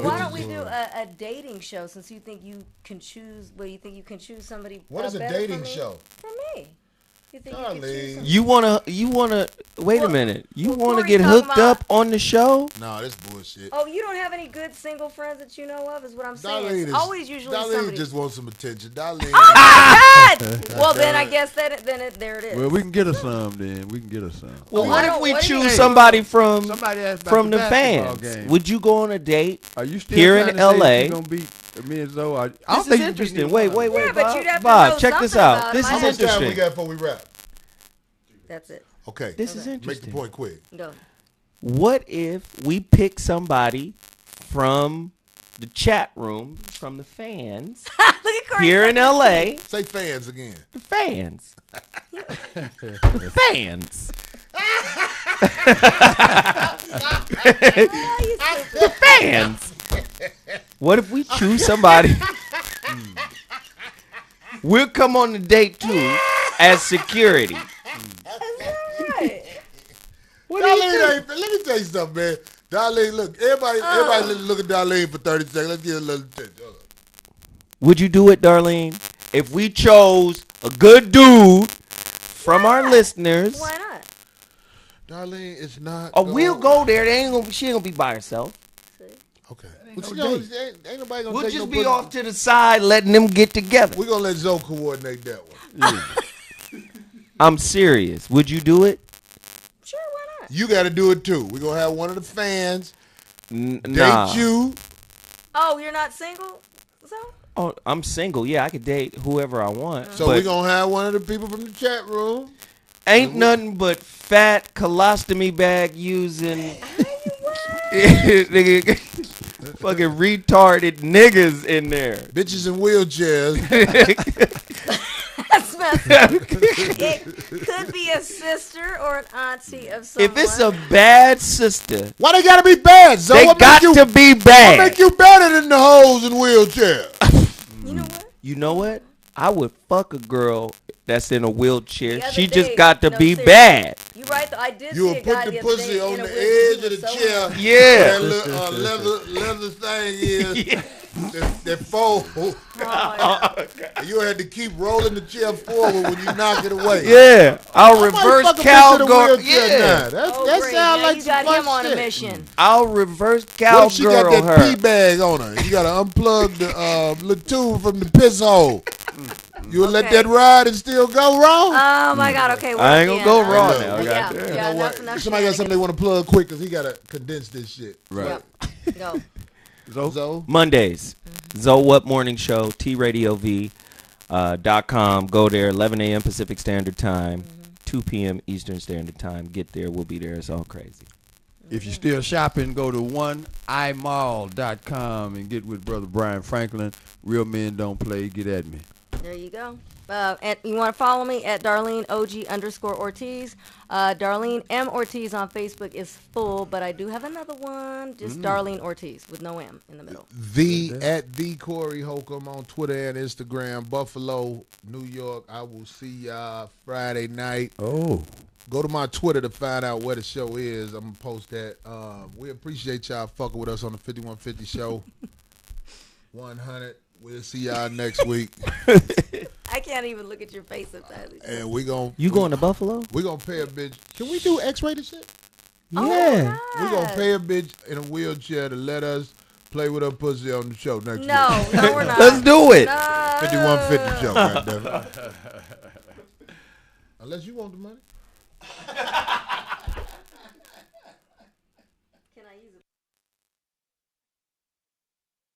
why don't we do a dating show since you think you can choose? Well, you think you can choose somebody? What is a better dating for me? show? For me. You think you Darling. can choose somebody? You wanna wait a minute. You well, wanna Corey get talking hooked up on the show? No, this bullshit. Oh, you don't have any good single friends that you know of? Is what I'm saying. Darlene It's is, always usually Darlene somebody. just wants some attention. Darlene. Oh my God! Well, then I guess there it is. Well, we can get her some then. We can get her some. Well, Why what if don't- we what do you choose think? somebody from Somebody asked about from the basketball fans? game. Would you go on a date? Are you still here trying in to say LA? you gonna beat me and Zoe? I don't This think is you interesting. beat Wait, me. Yeah, but Bob. you'd have to Bob, know check this something out. about This him. is How much time we interesting. got before we wrap? That's it. Okay. This is Make the interesting. point quick. Go. What if we pick somebody from the chat room, from the fans, Look at Corey. here in LA? Say fans again. The fans. The fans. The fans. What if we choose somebody? We'll come on the date too as security. What do you Darlene, think? let me tell you something, man. Darlene, look, everybody look at Darlene for 30 seconds. Let's get a little attention. Hold on. Would you do it, Darlene? If we chose a good dude from our listeners, Why not? Darlene, it's not. we'll go there. She ain't gonna be by herself. Okay. no But you know, date. ain't nobody gonna We'll take just no be pussy. off to the side, letting them get together. We're gonna let Zoe coordinate that one. I'm serious. Would you do it? Sure, why not? You got to do it too. We're gonna have one of the fans date Nah. you. Oh, you're not single? So? Oh, I'm single. Yeah, I could date whoever I want. So but we're gonna have one of the people from the chat room. ain't nothing but fat colostomy bag using nigga, fucking retarded niggas in there. Bitches in wheelchairs. That's messed up. It could be a sister or an auntie of someone. If it's a bad sister, Why they gotta be bad, Zoe? they What got make you, to be what bad. make you better than the hoes in wheelchairs? You know what? You know what? I would fuck a girl that's in a wheelchair. The other She just day- got to no, be seriously. bad. You right though. I did You see will a guy put the the other pussy day on in a the wheelchair. edge of the So chair. Yeah. That little, leather thing is that fold. And you had to keep rolling the chair forward when you knock it away. Yeah. I'll I might reverse fuck a bitch in a cowgirl. wheelchair Yeah. now. That Oh, that great. sounds Now like you some got fun him on shit. a mission. I'll reverse What if she got cowgirl that her. pee bag on her? You gotta unplug the little tube from the piss hole. You would let Okay. that ride and still go wrong? Oh my God. Okay. I ain't gonna go raw Look, now. look, Yeah. goddamn. You Yeah. know Enough. what? Somebody got something they want to plug quick because he gotta condense this shit. Right. Yep. Go. So Mondays, Zoe Up Morning Show, TRadioV.com. Go there, 11 a.m. Pacific Standard Time, 2 p.m. Eastern Standard Time. Get there. We'll be there. It's all crazy. If you're still shopping, go to oneimall.com and get with Brother Brian Franklin. Real men don't play. Get at me. There you go. And you want to follow me at DarleneOG_Ortiz. Darlene M. Ortiz on Facebook is full, but I do have another one. Just Darlene Ortiz with no M in the middle. at the Corey Holcomb on Twitter and Instagram. Buffalo, New York. I will see y'all Friday night. Oh. Go to my Twitter to find out where the show is. I'm gonna post that. We appreciate y'all fucking with us on the 5150 show. 100. We'll see y'all next week. I can't even look at your face sometimes. And we gonna You going to Buffalo? we gonna pay a bitch. Can we do X-rated shit? Yeah. We gonna pay a bitch in a wheelchair to let us play with her pussy on the show next week. No, we're not. Let's do it. No. 5150 show, goddammit. Unless you want the money.